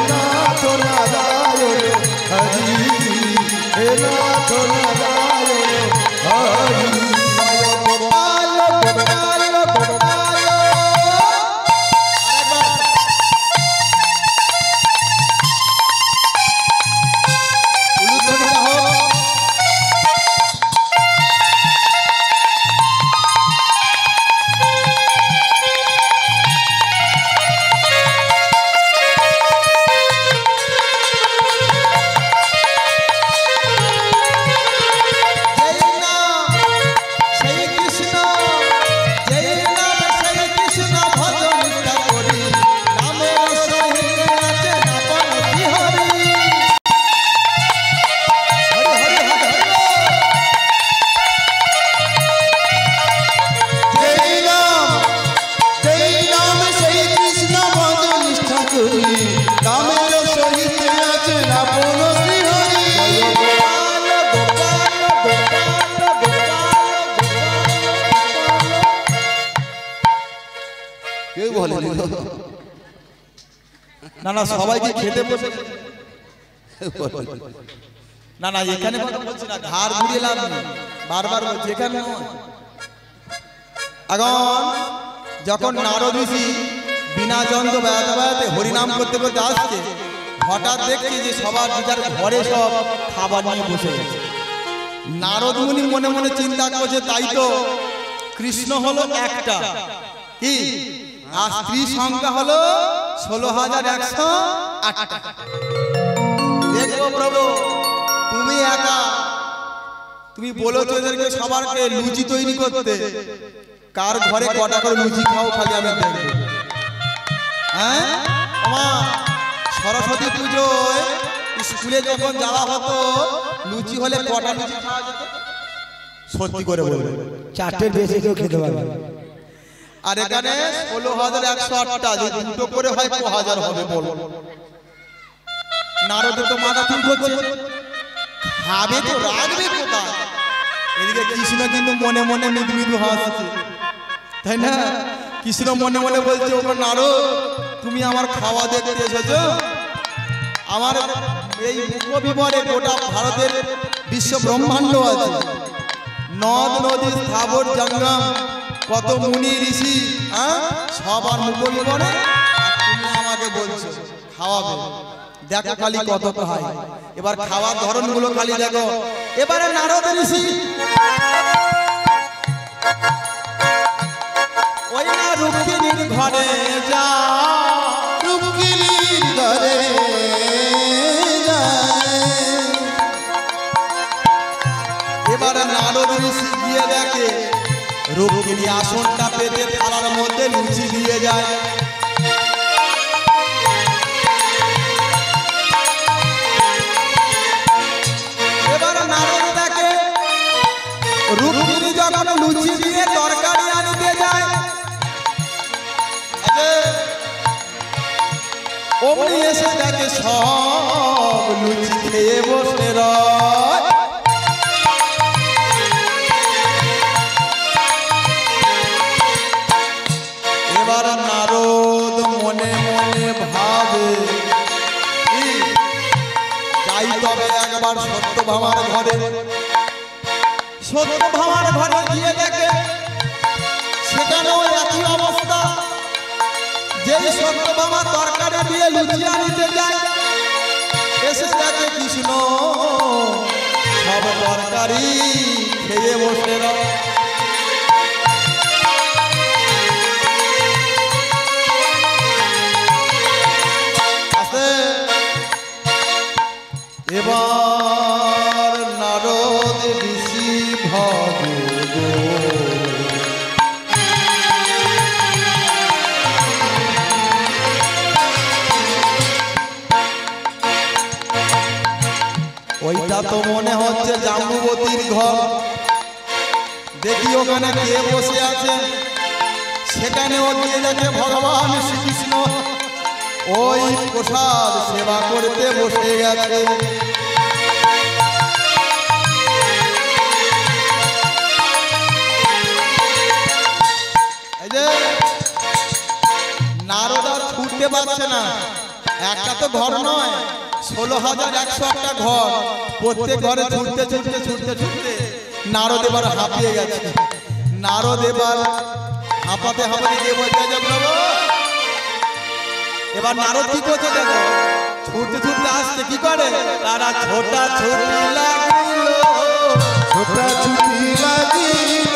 তালে তালে। কেউ বলেনি। না না, সবাইকে খেতে বসে। না না, এখানে কথা বলছি না, ঘাড় ঘুরিয়ে লাভ নেই, বারবার বলছি এখানে নয়। এখন যখন নারদ ঋষি বিনা যন্ত্র বাজাতে বাজাতে হরিনাম করতে করতে আসছে, হঠাৎ দেখছি যে সবার যার ঘরে সব খাবার নিয়ে বসে গেছে। নারদ মুনি মনে মনে চিন্তা করছে, তাই তো কৃষ্ণ হলো একটা, কি আর স্ত্রী সংখ্যা হলো 16,108টা। দেখো প্রভু, তুমি একা, তুমি বলেছো এদেরকে সবারকে লুচি তৈরি করতে, কার ঘরে কটা করে লুচি খাও খালি আমি দেখবো। হ্যাঁ মা, সরস্বতী পুজোয় স্কুলে যখন যাওয়া হতো, লুচি হলে কটা লুচি খাওয়া যেত? সত্যি করে বলবে, 4টের বেশি কেউ খেতে পারবে না। আর এখানে 16,108টা, যে দুটো করে হয় 1000 হবে। বলো, নারদের তো মাথা ঠিক হচ্ছে, খাবে তো রাখবে কোথায়? এদিকে কৃষ্ণ কিন্তু মনে মনে মৃদু মৃদু হাসছে, তাই না? কৃষ্ণ মনে মনে বলছে, ওগো নারদ, তুমি আমার খাওয়া দেখতে এসেছো? আমার এই উপবিবরে গোটা ভারতের বিশ্ব ব্রহ্মাণ্ড আছে, নদ নদী স্থাবর জঙ্গম, কত মুনি ঋষি, সবার মুখবিবরে, তুমি আমাকে বলছো খাওয়াবে। দেখো খালি কত হয়, এবার খাওয়ার ধরন গুলো খালি দেখো। এবারে নারদ ঋষি ওই না রুক্মিণীর ঘরে যা, রুক্মিণীর ঘরে এবারে নারদ ঋষি গিয়ে দেখে রুক্মিণী আসনটা পেতে থালার মধ্যে লুচি দিয়ে যায়। এসে দেখে সব লুচি খেয়ে বসে রয়। এবার নারদ মনে মনে ভাবে যাই তবে একবার সত্যভামার ঘরে। সত্যভামার ঘরে গিয়ে দেখে সেখানেও একই অবস্থা। যেই সত্যভামা তরকারি দিয়ে লুচি আনিতে যায় এসে দেখে কৃষ্ণ সব তরকারি খেয়ে বসে রয়। এবার নারদ ঋষি ভাবে ওইটা তো মনে হচ্ছে জাম্বুবতীর ঘর। দেখি ওখানে কে বসে আছে। সেখানেও গিয়ে দেখে ভগবান শ্রীকৃষ্ণ ওই প্রসাদ সেবা করতে বসে গেছে। এই যে নারদ আর ছুটতে পারছে না। একটা তো ঘর নয়, 16,101টা ঘর। প্রত্যেক ঘরে ছুটতে ছুটতে ছুটতে ছুটতে নারদ এবার হাঁপিয়ে গেছে। নারদ এবার হাঁপাতে হাঁপাতে গিয়ে বলতে যে প্রভু। এবার নারদ কি করছে দেখো, ছুটতে ছুটতে আসছে কি করে, তারা ছোটা ছুটি লাগিল, ছোটা ছুটি লাগিল,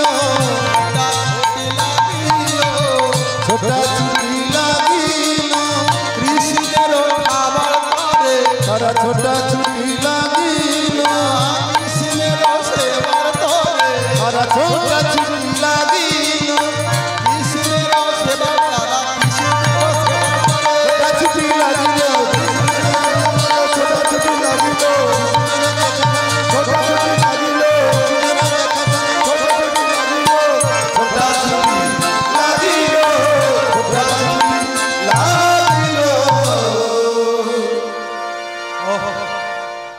ছোটা ছুটি লাগিল, কৃষ্ণের খাবার করে তারা ছোটা ছুটি লাগিল, কৃষ্ণের সেবার করে তারা ছোটা ছুটি লাগিল, কৃষ্ণের সেবার তারা কৃষ্ণের সেবা করে। ছোটা ছুটি লাগিল, ছোটা ছুটি লাগিল, ছোটা ছুটি লাগিল, ছোটা ছুটি লাগিল, ছোটা ছুটি লাগিল, ছোটা ছুটি লাগিল। ওহ,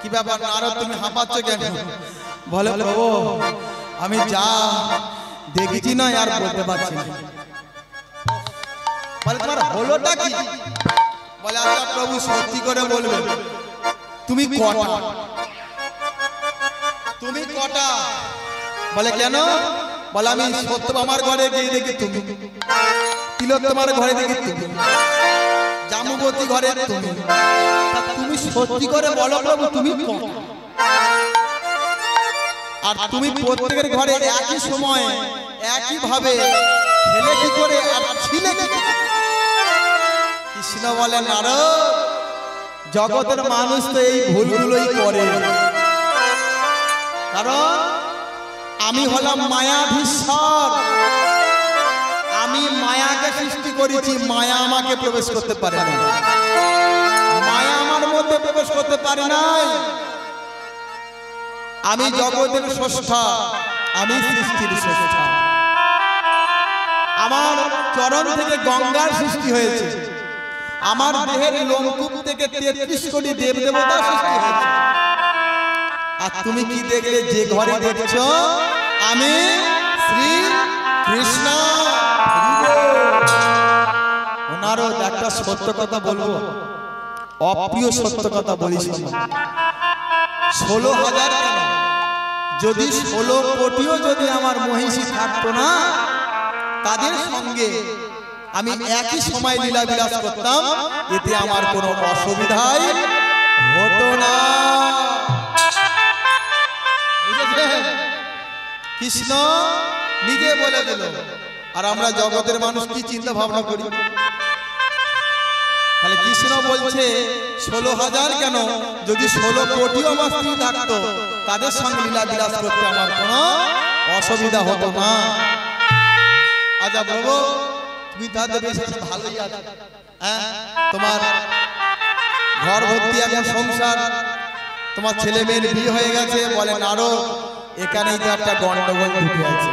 কি ব্যাপার নারদ তুমি হাঁপাচ্ছ কেন? বলে প্রভু আমি যা দেখেছি না আর বলতে পারছি না। বলে তোমার হলোটা কি? বলে আচ্ছা প্রভু সত্যি করে বলবে তুমি কটা? তুমি কটা? বলে কেন? বলে আমি সত্যভামার ঘরে গিয়ে দেখি তুমি, তিলোত্তমার ঘরে দেখি তুমি, জাম্বুবতী ঘরে তুমি। তা তুমি সত্যি করে বলো প্রভু তুমি কটা? আর তুমি প্রত্যেকের ঘরে একই সময় একই ভাবে খেলে কি করে আর ছিলে কি করে? কৃষ্ণ বলে নারদ জগতের মানুষ তো এই ভুলগুলোই করে, কারণ আমি হলাম মায়াধীশ্বর। আমি মায়াকে সৃষ্টি করেছি, মায়া আমাকে প্রবেশ করতে পারে না, মায়া আমার মধ্যে প্রবেশ করতে পারে নাই। আমি জগতের স্রষ্টা, আমি সৃষ্টির স্রষ্টা। আমার চরণ থেকে গঙ্গার সৃষ্টি হয়েছে, আমার দেহের লোমকূপ থেকে 33 কোটি দেবদেবতা সৃষ্টি হয়েছে। আর তুমি কি দেখলে? যে ঘরে দেখছো আমি শ্রী কৃষ্ণ। ওনারও একটা সত্য কথা বলবো, অপ্রিয় সত্য কথা বলিস না। 16,000 কেন, যদি 16 কোটিও যদি আমার মহিষী থাকতো না, তাদের সঙ্গে আমি একই সময় লীলা বিলাস করতাম, এতে আমার কোনো অসুবিধাই হতো না। বুঝেছেন? কৃষ্ণ নিজে বলে দিল। আর আমরা জগতের মানুষ কি চিন্তা ভাবনা করি? তাহলে কৃষ্ণ বলছে 16,000 কেন, যদি 16 কোটিও আমার স্ত্রী থাকতো, তাদের সঙ্গে লীলা বিলাস করতে আমার কোনো অসুবিধা হতো না। আচ্ছা প্রভু তুমি তাদের বেশ ভালোই আছো, হ্যাঁ? তোমার ঘর ভর্তি এখন সংসার, তোমার ছেলে মেয়ের বিয়ে হয়ে গেছে। বলে নারদ এখানেই তো একটা গন্ডগোল ঢুকে আছে।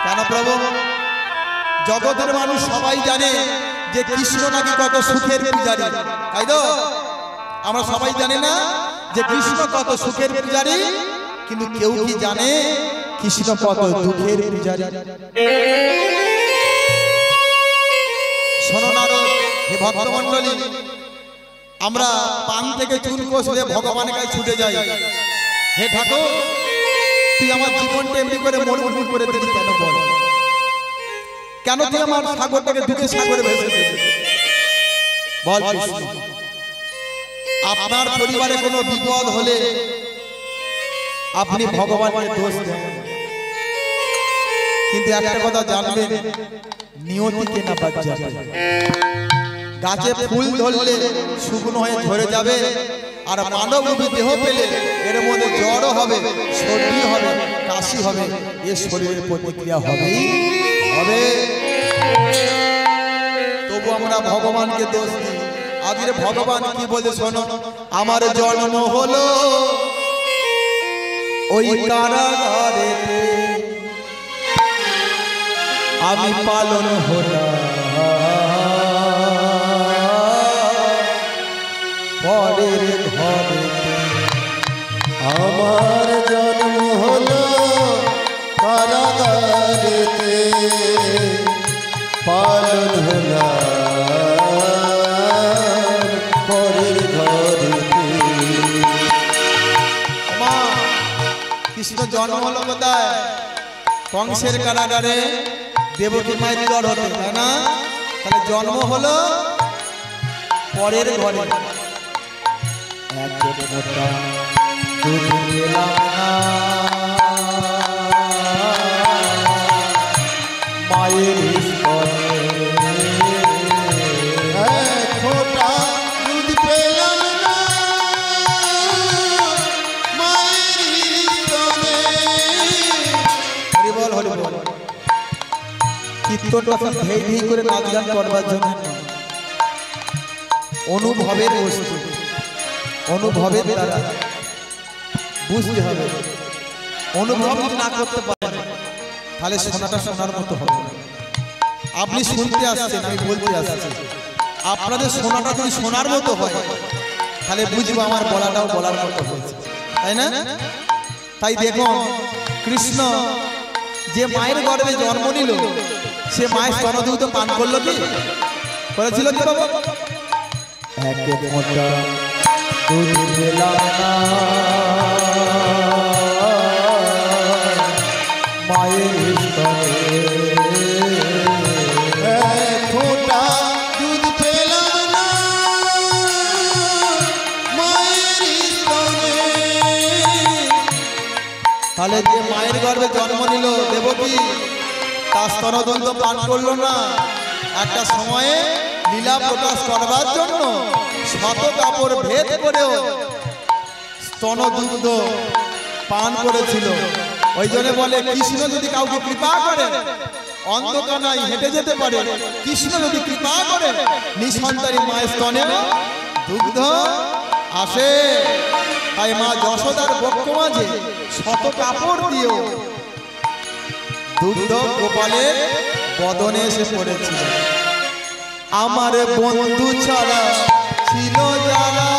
কেন প্রভু? জগতের মানুষ সবাই জানে যে কৃষ্ণ নাকি কত সুখের পূজারী, তাই তো? আমরা সবাই জানি না যে কৃষ্ণ কত সুখের পূজারী, কিন্তু কেউ কি জানে কৃষ্ণ কত দুঃখের পূজারী? শোনো নারদ, হে ভক্তমণ্ডলী, আমরা পান থেকে চুল কষলে ভগবানের কাছে ছুটে যাই, হে ঠাকুর তুই আমার জীবনটা এমনি করে মরুভূমি করে দিলি কেন বল? কেন তুই আমার সাগরটাকে দুঃখের সাগরে ভেসে দিলি বল কৃষ্ণ? আপনার পরিবারে কোনো বিপদ হলে আপনি ভগবানকে দোষ দেন, কিন্তু একটা কথা জানবেন, নিয়তিকে না বাঁচাবে। গাছে ফুল ধরলে শুকনো হয়ে ঝরে যাবে, আর মানবরূপী দেহ পেলে এর মধ্যে জ্বরও হবে, সর্দি হবে, কাশি হবে, এ শরীরের প্রতিক্রিয়া হবেই হবে। তবু আমরা ভগবানকে দোষ দিই। আজকে ভগবান কি বলে শোনো, আমার জন্ম হলো ওই কারাগারে, আমি পালন হলাম পরের ঘরে। আমার জন্ম হলো কারাগারেতে, পালন হলাম পরের ঘরেতে। মা, কৃষ্ণ জন্ম হলো কোথায়? কংসের কারাগারে দেবকী মায়ের জ্বর হতো, তাই না? তাহলে জন্ম হলো পরের ঘরে। এক মোটা দুধ পেলাম না মায়ের স্তনে, এক ফোঁটা দুধ পেলাম না মায়ের স্তনে। হরি বল হরি বল। কীর্তনটা ধেই ধেই করে নাচ গান করবার জন্য নয়, অনুভবের বস্তু, অনুভবের দ্বারা বুঝতে হবে। অনুভব না করতে পারেন তাহলে শোনাটা শোনার মতো হবে না। আপনি শুনতে আসছেন, আমি বলতে আসছি, আপনাদের শোনাটা যদি শোনার মতো হয় তাহলে বুঝবো আমার বলাটাও বলার মতো হয়েছে, তাই না? তাই দেখুন, কৃষ্ণ যে মায়ের গর্ভে জন্ম নিল, সে মায়ের স্তনদুগ্ধ পান করলো কি? করেছিল কি বাবা? এক মোটা দুধ পেলাম না মায়ের স্তনে, এক ফোঁটা দুধ পেলাম না মায়ের স্তনে। তাহলে যে মায়ের গর্ভে জন্ম নিল দেবকী, তার স্তনদন্ত পান করলো না। একটা সময়ে লীলা প্রকাশ করবার জন্য শত কাপড় ভেদ করেও স্তনদুগ্ধ পান করেছিল। ওই জন্য বলে কৃষ্ণ যদি কাউকে কৃপা করে অন্ধকানায় হেঁটে যেতে পারে, কৃষ্ণ যদি কৃপা করে নিঃসন্তানী মায়ের স্তনে দুগ্ধ আসে। তাই মা যশোদার বক্ষ মাঝে শত কাপড় দিয়েও দুগ্ধ গোপালের বদনে এসে পড়েছিল। আমার বন্ধু ছাড়া ছিল যারা,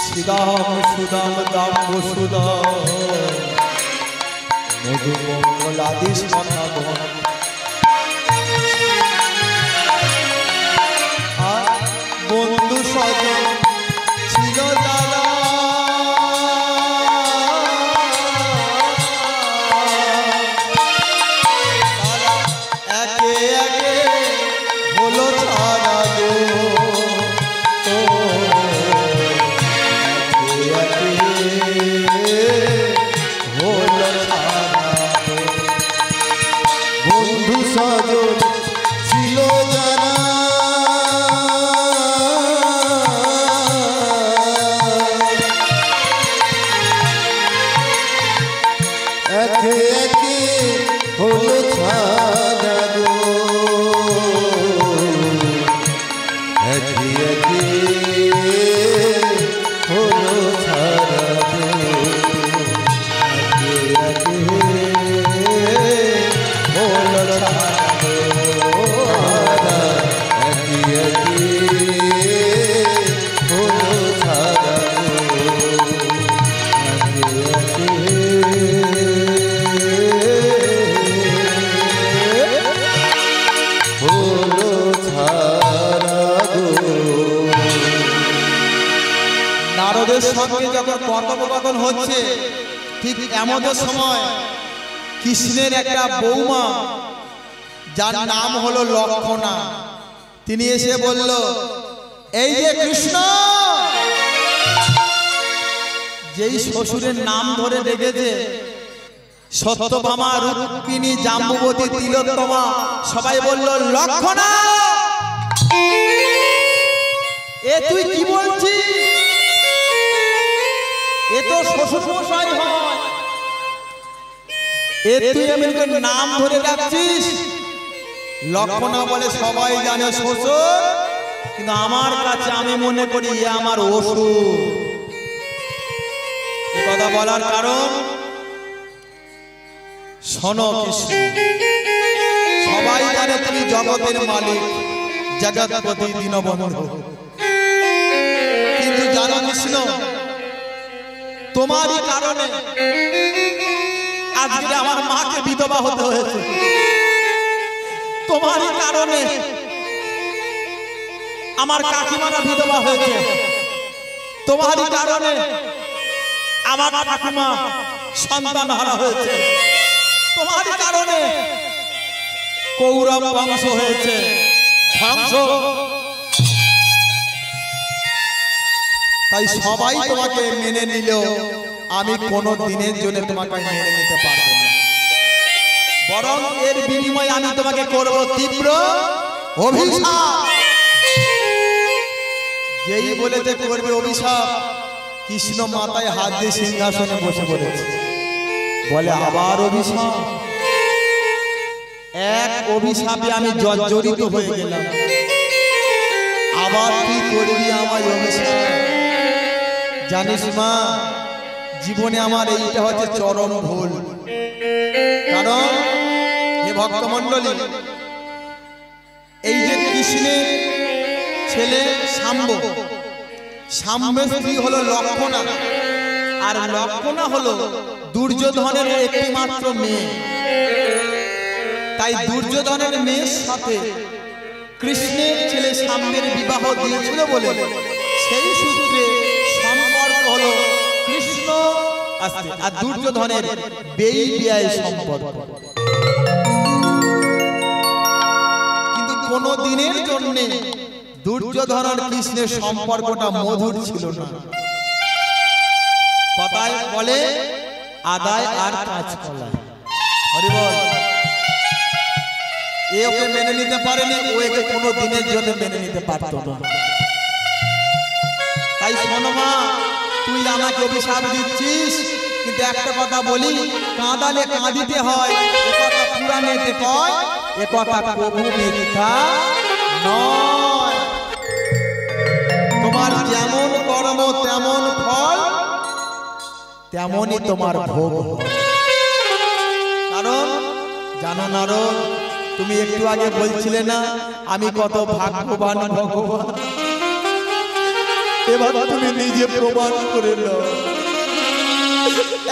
সুদাম সুদাম দাম বসুদাম মধুমঙ্গলাদি সনাতন। বন্ধু স্বজন ছিল যারা, একে একে হলো ছাড়া গো, একে একে হলো ছাড়া। ছাড়া গো একে একে হলো ছাড়া গো একে একে হলো ছাড়া গো একে একে হলো ছাড়া গো একে একে হলো ছাড়া গো। নারদের সঙ্গে যখন কথোপকথন হচ্ছে ঠিক এমন সময় কৃষ্ণের একটা বৌমা যার নাম হলো লক্ষণা, তিনি এসে বলল, এই যে কৃষ্ণ, যেই শ্বশুরের নাম ধরে ডেকেছে সত্যভামা, রুক্মিণী, জাম্বুবতী, তিলোত্তমা, সবাই বলল লক্ষণা, এ তুই কি বলছিস? এ তো শ্বশুর মশাই হয়, এ তুই এমনকি নাম ধরে ডাকছিস? লক্ষণা বলে, সবাই জানে শ্বশুর, কিন্তু আমার কাছে আমি মনে করি এ আমার অসুর। এ কথা বলার কারণ, শোনো কৃষ্ণ, সবাই জানে তুমি জগতের মালিক, জগৎপতি, দীনবন্ধু, কিন্তু জানো কৃষ্ণ, তোমারই কারণে আজকে আমার মাকে বিধবা হতে হয়েছে। তোমারই কারণে আমার কাকিমারা বিধবা হয়েছে। তোমারই কারণে আমার ঠাকুমা সন্তান হারা হয়েছে। তোমারই কারণে কৌরব বংশ হয়েছে ধ্বংস। তাই সবাই তোমাকে মেনে নিলেও আমি কোনো দিনের জন্য তোমাকে মেনে নিতে পারবো না, বরং এর বিনিময়ে আমি তোমাকে করব তীব্র অভিশাপ। যেই বলেতে করবে অভিশাপ, কৃষ্ণ মাথায় হাত দিয়ে সিংহাসনে বসে পড়েছে, বলে আবার অভিশাপ? এক অভিশাপে আমি জর্জরিত হয়ে গেলাম, আবার কি করবি আমায় অভিশাপ? জানিস মা, জীবনে আমার এইটা হচ্ছে চরম ভুল। কারণ হে ভক্তমণ্ডলী, এই যে কৃষ্ণের ছেলে শাম্ব, শাম্বের স্ত্রী হলো লক্ষণা, আর লক্ষণা হলো দুর্যোধনের একটি মাত্র মেয়ে। তাই দুর্যোধনের মেয়ের সাথে কৃষ্ণের ছেলে শাম্বের বিবাহ দিয়েছিল বলে সেই সূত্রে সম্পর্ক হলো কৃষ্ণ আর দুর্যোধনের বেই বিয়ায় সম্পর্ক। কিন্তু কোন দিনের জন্য দুর্যোধন আর কৃষ্ণের সম্পর্কটা মধুর ছিল না। কথায় বলে আদায় আর কাজ কলায়। হরি বল। এ ওকে মেনে নিতে পারেনি, ও একে কোনো দিনের জন্য মেনে নিতে পারতো না। তাই শোনো মা, তুই আমাকে অভিশাপ দিচ্ছিস, কিন্তু একটা কথা বলি, কাঁদালে কাঁদিতে হয়, এ কথা পুরাণেতে কয়, এ কথা কবু মিথ্যা নয়। তোমার যেমন কর্ম তেমন ফল, তেমনই তোমার ভোগ। কারণ জানো নারদ, তুমি একটু আগে বলছিলে না আমি কত ভাগ্যবান ভগবান, এবার তুমি নিজে প্রমাণ করে নাও।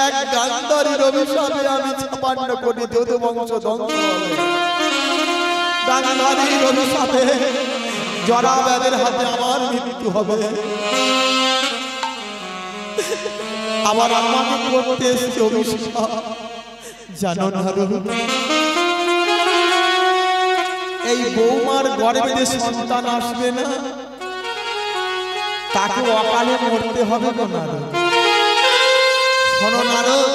এক গান্ধারীর অভিশাপে আমি 56 কোটি যদু বংশ ধ্বংস হবে। গান্ধারীর অভিশাপে জরাবেদের হাতে আমার মৃত্যু হবে। আবার আমাকে করতে এসেছে অভিশাপ, জানো নারদ, এই বৌমার গর্ভে যে সন্তান আসবে না, তাকে অকালে মরতে হবে গো নারদ। শোনো নারদ,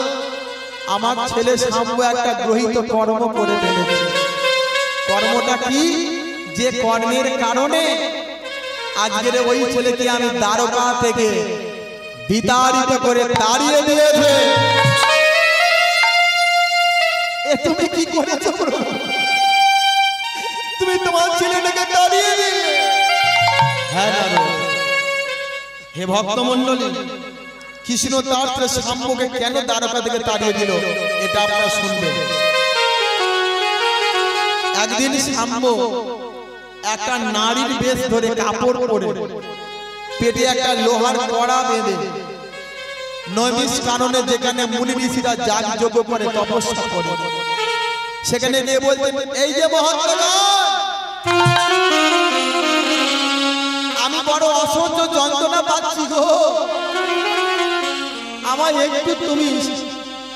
আমার ছেলে শাম্ব একটা গ্রহিত কর্ম করে ফেলেছে। কর্মটা কি? যে কর্মের কারণে আজকের ওই ছেলেকে আমি দ্বারকা থেকে বিতাড়িত করে তাড়িয়ে দিয়েছে। এ তুমি কি করেছো প্রভু? তুমি তোমার ছেলেটাকে তাড়িয়ে দিলে। হ্যাঁ নারদ, হে ভক্তমণ্ডলী, কৃষ্ণ তার শাম্বকে কেন দ্বারকা থেকে তাড়িয়ে দিল এটা আপনারা শুনবেন। একদিন শাম্ব একটা নারীর বেশ ধরে কাপড় পরে পেটে একটা লোহার কড়া বেঁধে নৈমিষ কাননে যেখানে মুনি ঋষিরা যাগ যজ্ঞ করে তপস্যা করে সেখানে নিয়ে বলতেন, এই যে মহাত্মাগণ, আমি বড় অসহ্য যন্ত্রণা পাচ্ছি গো, আমায় একটু তুমি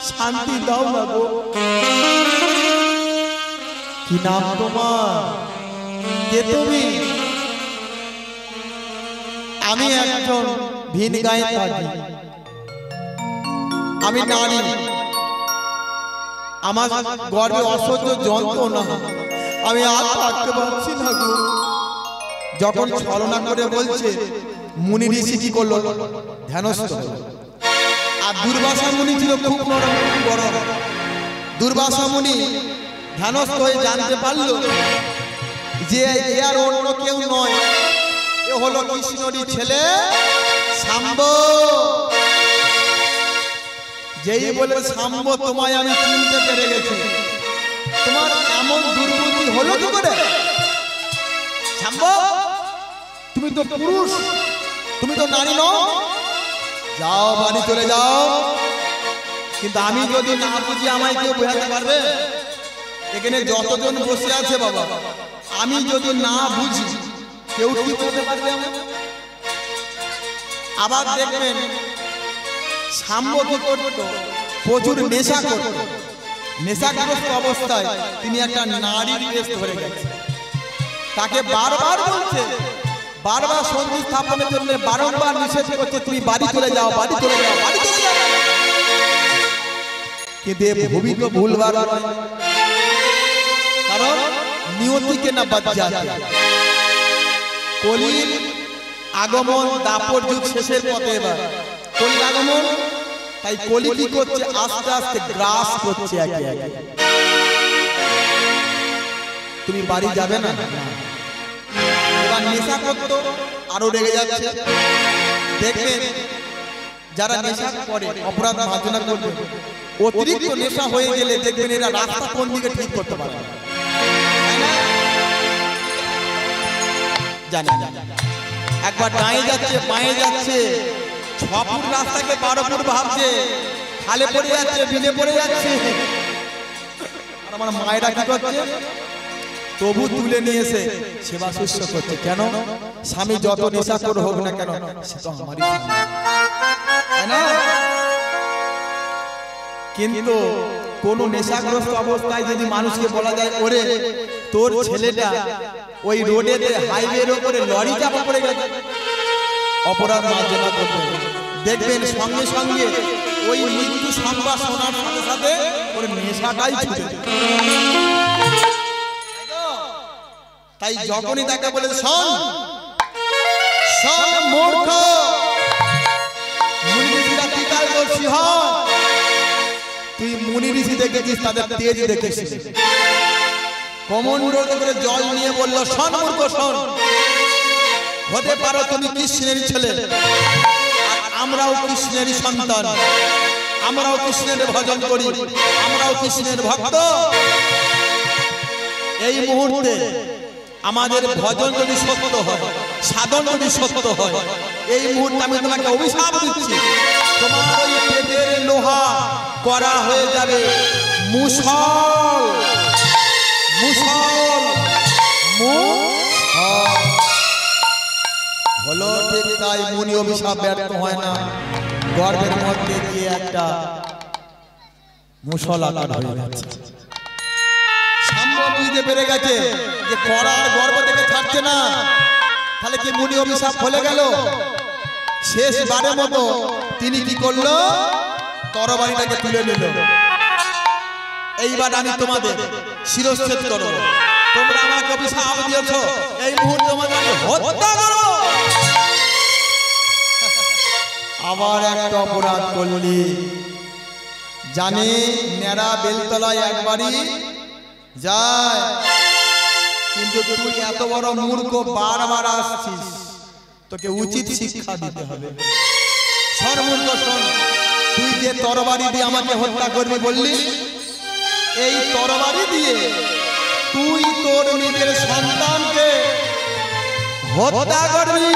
শান্তি দাও না গো। কি নাম তোমার? কে তুমি? আমি একজন ভিন গায়ে থাকি, আমি নারী, আমার গর্ভে অসহ্য যন্ত্রণা, আমি আর থাকতে পারছি না গো। যখন ছলনা করে বলছে, মুনি ঋষি কি করলো? ধ্যানস্থ হলো। আর দুর্বাসা মুনি ছিল খুব নরম বড়। দুর্বাসা মুনি ধ্যানস্থ হয়ে জানতে পারলো যে এ আর অন্য কেউ নয়, এ হলো কৃষ্ণরই ছেলে শাম্ব। যেই বলে শাম্ব, তোমায় আমি চিনতে পেরে গেছি, তোমার এমন দুর্বুদ্ধি হলো কি করে? শাম্ব, তুমি তো পুরুষ, তুমি তো নারী নও, যাও বাড়ি চলে যাও। কিন্তু আমি যদি না বুঝি আমায় কেউ বোঝাতে পারবে? এখানে যতজন বসে আছে বাবা, আমি যদি না বুঝি কেউ কি বলতে পারবে আমায়? আবার দেখবেন শাম্ব কি করতো? প্রচুর নেশা করত। নেশাগ্রস্ত অবস্থায় তিনি একটা নারীর বেশ ধরে গেছে। তাকে বারবার বলছে, বারবার সন্ধি স্থাপনের জন্য বারংবার নিষেধ করছে, তুমি বাড়ি চলে যাও, বাড়ি চলে যাও, বাড়ি চলে যাও। কিন্তু ভূমি তো ভুলবার নয়, কারণ নিয়তিকে না বাচ্চা। কলির আগমন, দাপর যুগ শেষের পথে, এবার কলির আগমন। তাই কলি কি করছে? আস্তে আস্তে গ্রাস করছে একে একে। তুমি বাড়ি যাবে না? এবার নেশা করতো, আরো রেগে যাচ্ছে। দেখবেন যারা নেশা করে অপরাধ মার্জনা করবে, অতিরিক্ত নেশা হয়ে গেলে দেখবেন এরা রাস্তা কোন দিকে ঠিক করতে পারে জানেন। একবার ডাঁয়ে যাচ্ছে, বাঁয়ে যাচ্ছে, 6 ফুট রাস্তাকে 12 ফুট ভাবছে, খালে পড়ে যাচ্ছে, বিলে পড়ে যাচ্ছে। আর আমার মায়েরা কি করছে? তবু তুলে নিয়ে এসে সেবা শুশ্রূষা করছে। কেন? স্বামী যত নেশা করে হোক না কেন, সে তো আমারই স্বামী, তাই না? কিন্তু কোন নেশাগ্রস্ত অবস্থায় যদি মানুষকে বলা যায়, ওরে তোর ছেলেটা ওই রোডেতে হাইওয়ের উপরে লরি চাপা পড়ে গেছে, অপরাধ মার্জনা করবে, দেখবেন সঙ্গে সঙ্গে ওই মৃত্যু সংবাদ শোনার সাথে সাথে ওর নেশাটাই ছুটে। তাই যখনই তাকে বলে, শোন শোন মূর্খ, মুনি ঋষিরা কি কাজ করছি? তুই মুনি ঋষি দেখেছিস, তাদের তেজ দেখেছিস। কমণ্ডল করে জল নিয়ে বলল, শোন মূর্খ শোন, হতে পারো তুমি কৃষ্ণের ছেলে, আমরাও কৃষ্ণেরই সন্তান, আমরাও কৃষ্ণের ভজন করি, আমরাও কৃষ্ণের ভক্ত। এই মুহূর্তে আমাদের ভজন যদি সত্য হয়, সাধন যদি সত্য হয়, এই মুহূর্তে আমি তোমাকে অভিশাপ দিচ্ছি, তোমার ওই পেটের লোহা করা হয়ে যাবে মুষল। মুষল হলো ঠিক তাই। মুনি অভিশাপ ব্যর্থ হয় না, গর্ভের মধ্যে গিয়ে একটা মুষল আকার হয়ে যাচ্ছে। বুঝতে পেরে গেছে যে করার গর্ভ থেকে ছাড়ছে না, তাহলে কি মুনি অভিশাপ ফলে গেল? শেষবারের মতো তিনি কি করলো? তরবারিটাকে তুলে নিল। এইবার আমি তোমাদের শিরচ্ছেদ করব, তোমরা আমাকে অভিশাপ দিয়েছ, এই মুহূর্তে তোমাদের হত্যা করো। আবার একটা অপরাধ করলি, জানে নেড়া বেলতলায় একবারই যায়, কিন্তু তুই এত বড় মূর্খ বারবার আসছিস, তোকে উচিত শিক্ষা দিতে হবে। সর্বমূর্খ শোন, তুই যে তরবারি দিয়ে আমাকে হত্যা করবি বললি, এই তরবারি দিয়ে তুই তোর নিজের সন্তানকে হত্যা করবি,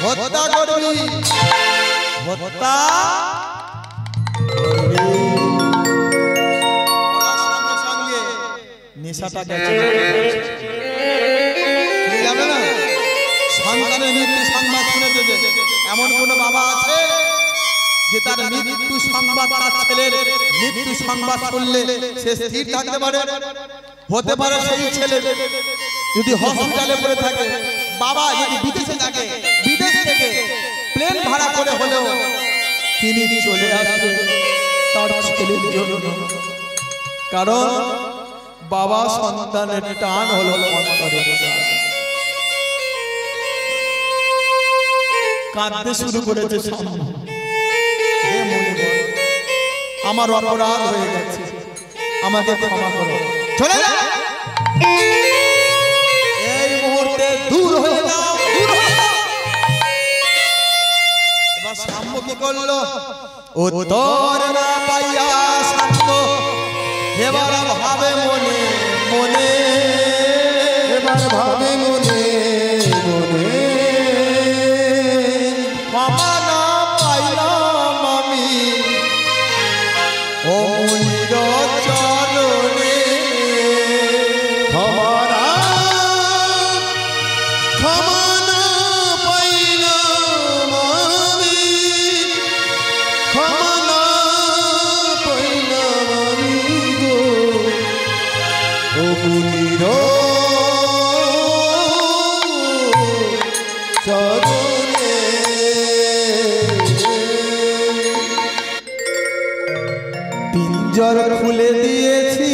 হত্যা করবি, হত্যা করবি। সঙ্গে সঙ্গে নেশাটা গেছে, যাবে না। সন্তানের মৃত্যু সংবাদ শুনেছে যে এমন কোন বাবা আছে যে তার মৃত্যু সংবাদ, তার ছেলের মৃত্যু সংবাদ শুনলে সে স্থির থাকতে পারে? হতে পারে সেই ছেলে যদি হসপিটালে পড়ে থাকে, বাবা যদি বিদেশে থাকে, বিদেশ থেকে প্লেন ভাড়া করে হলেও তিনি চলে আসবে তার ছেলের জন্য, কারণ বাবা সন্তানের টান হলো অন্তরের টান। কাঁদতে শুরু করেছে শাম্ভু, হে মণিবর, আমার অপরাধ হয়ে গেছে, আমাকে ক্ষমা করো, চলে যাও, এই মুহূর্তে দূর হয়ে যাও, দূর হয়ে যাও। এবার শাম্ভু কি করলো? উত্তর না পাইয়া শান্ত এবার ভাবে মনে মনে, এবার ভাবে মনে মনে, ক্ষমা না পাইলাম আমি ও মুনির চরণে, ক্ষমা না পাইলাম আমি, ক্ষমা না পাইলাম আমি গো ও মুনির চরণে। পিঞ্জর খুলে দিয়েছি,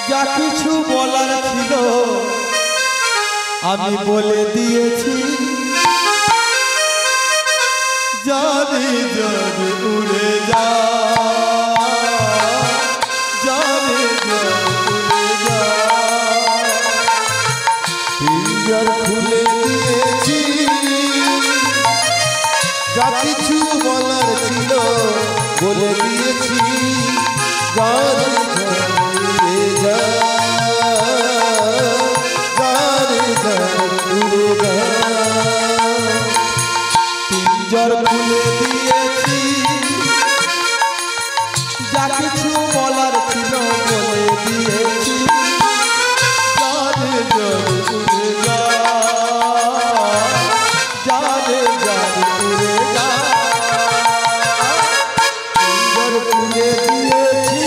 যা কিছু বলার ছিল আমি বলে দিয়েছি, জানি জানি উড়ে যা, জানি জানি উড়ে যা। পিঞ্জর খুলে দিয়েছি, যা কিছু বলার ছিল বলে দিয়েছি, জানি জানি উড়ে যা, জানি জানি উড়ে যা। পিঞ্জর খুলে দিয়েছি, যা কিছু বলার ছিল বলে দিয়েছি, জানে জানে উড়ে যা, জানে জানে উড়ে যা। পিঞ্জর খুলে দিয়েছি,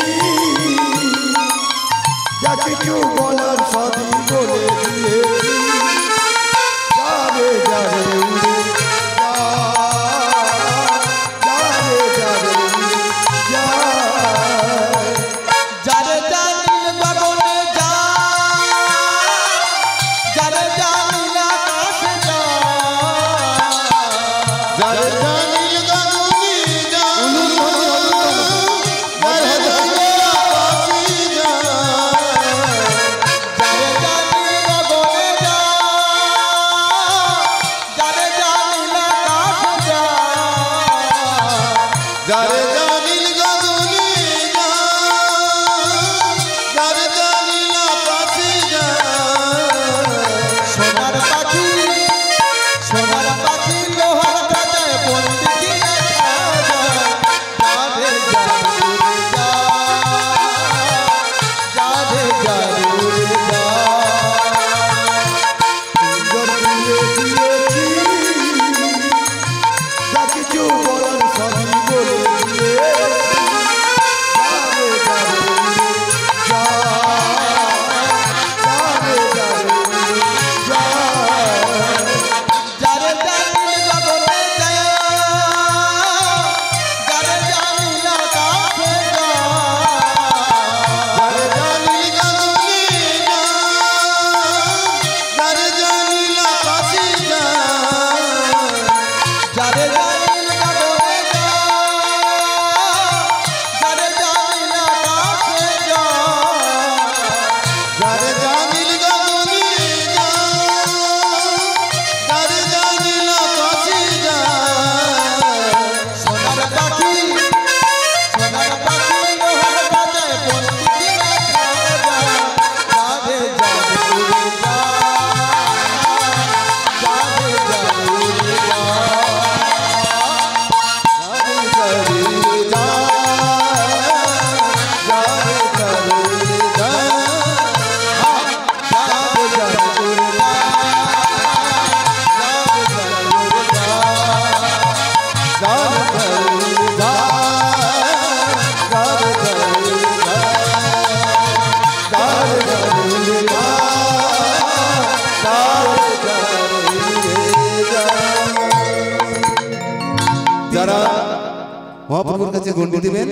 মহাপ্রভুর কাছে গণ্ডি দিবেন,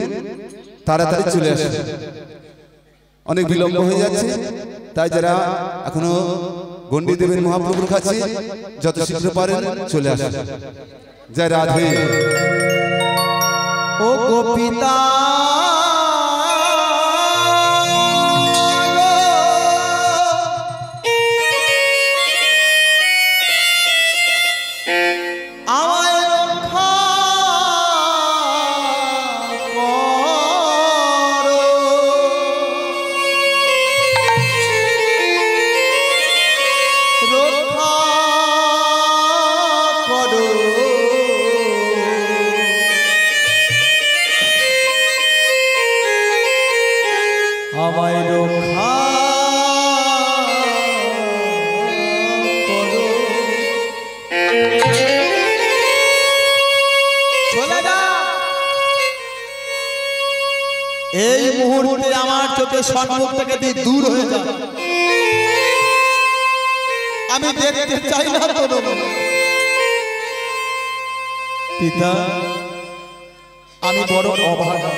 তাড়াতাড়ি চলে আসেন। অনেক বিলম্ব হয়ে যাচ্ছে, তাই যারা এখনো গণ্ডি দেবেন মহাপ্রভুর কাছে যত শীঘ্র পারেন চলে আসেন। জয় রাধে। ও গোপিতা আমায় রক্ষা করো। চলে যা। এই মুহূর্তে আমার চোখে সম্মুখ থেকে তুই দূর হয়ে যা। আমি দেখতে চাই না তোর পিতা, আমি বড় অভাগা।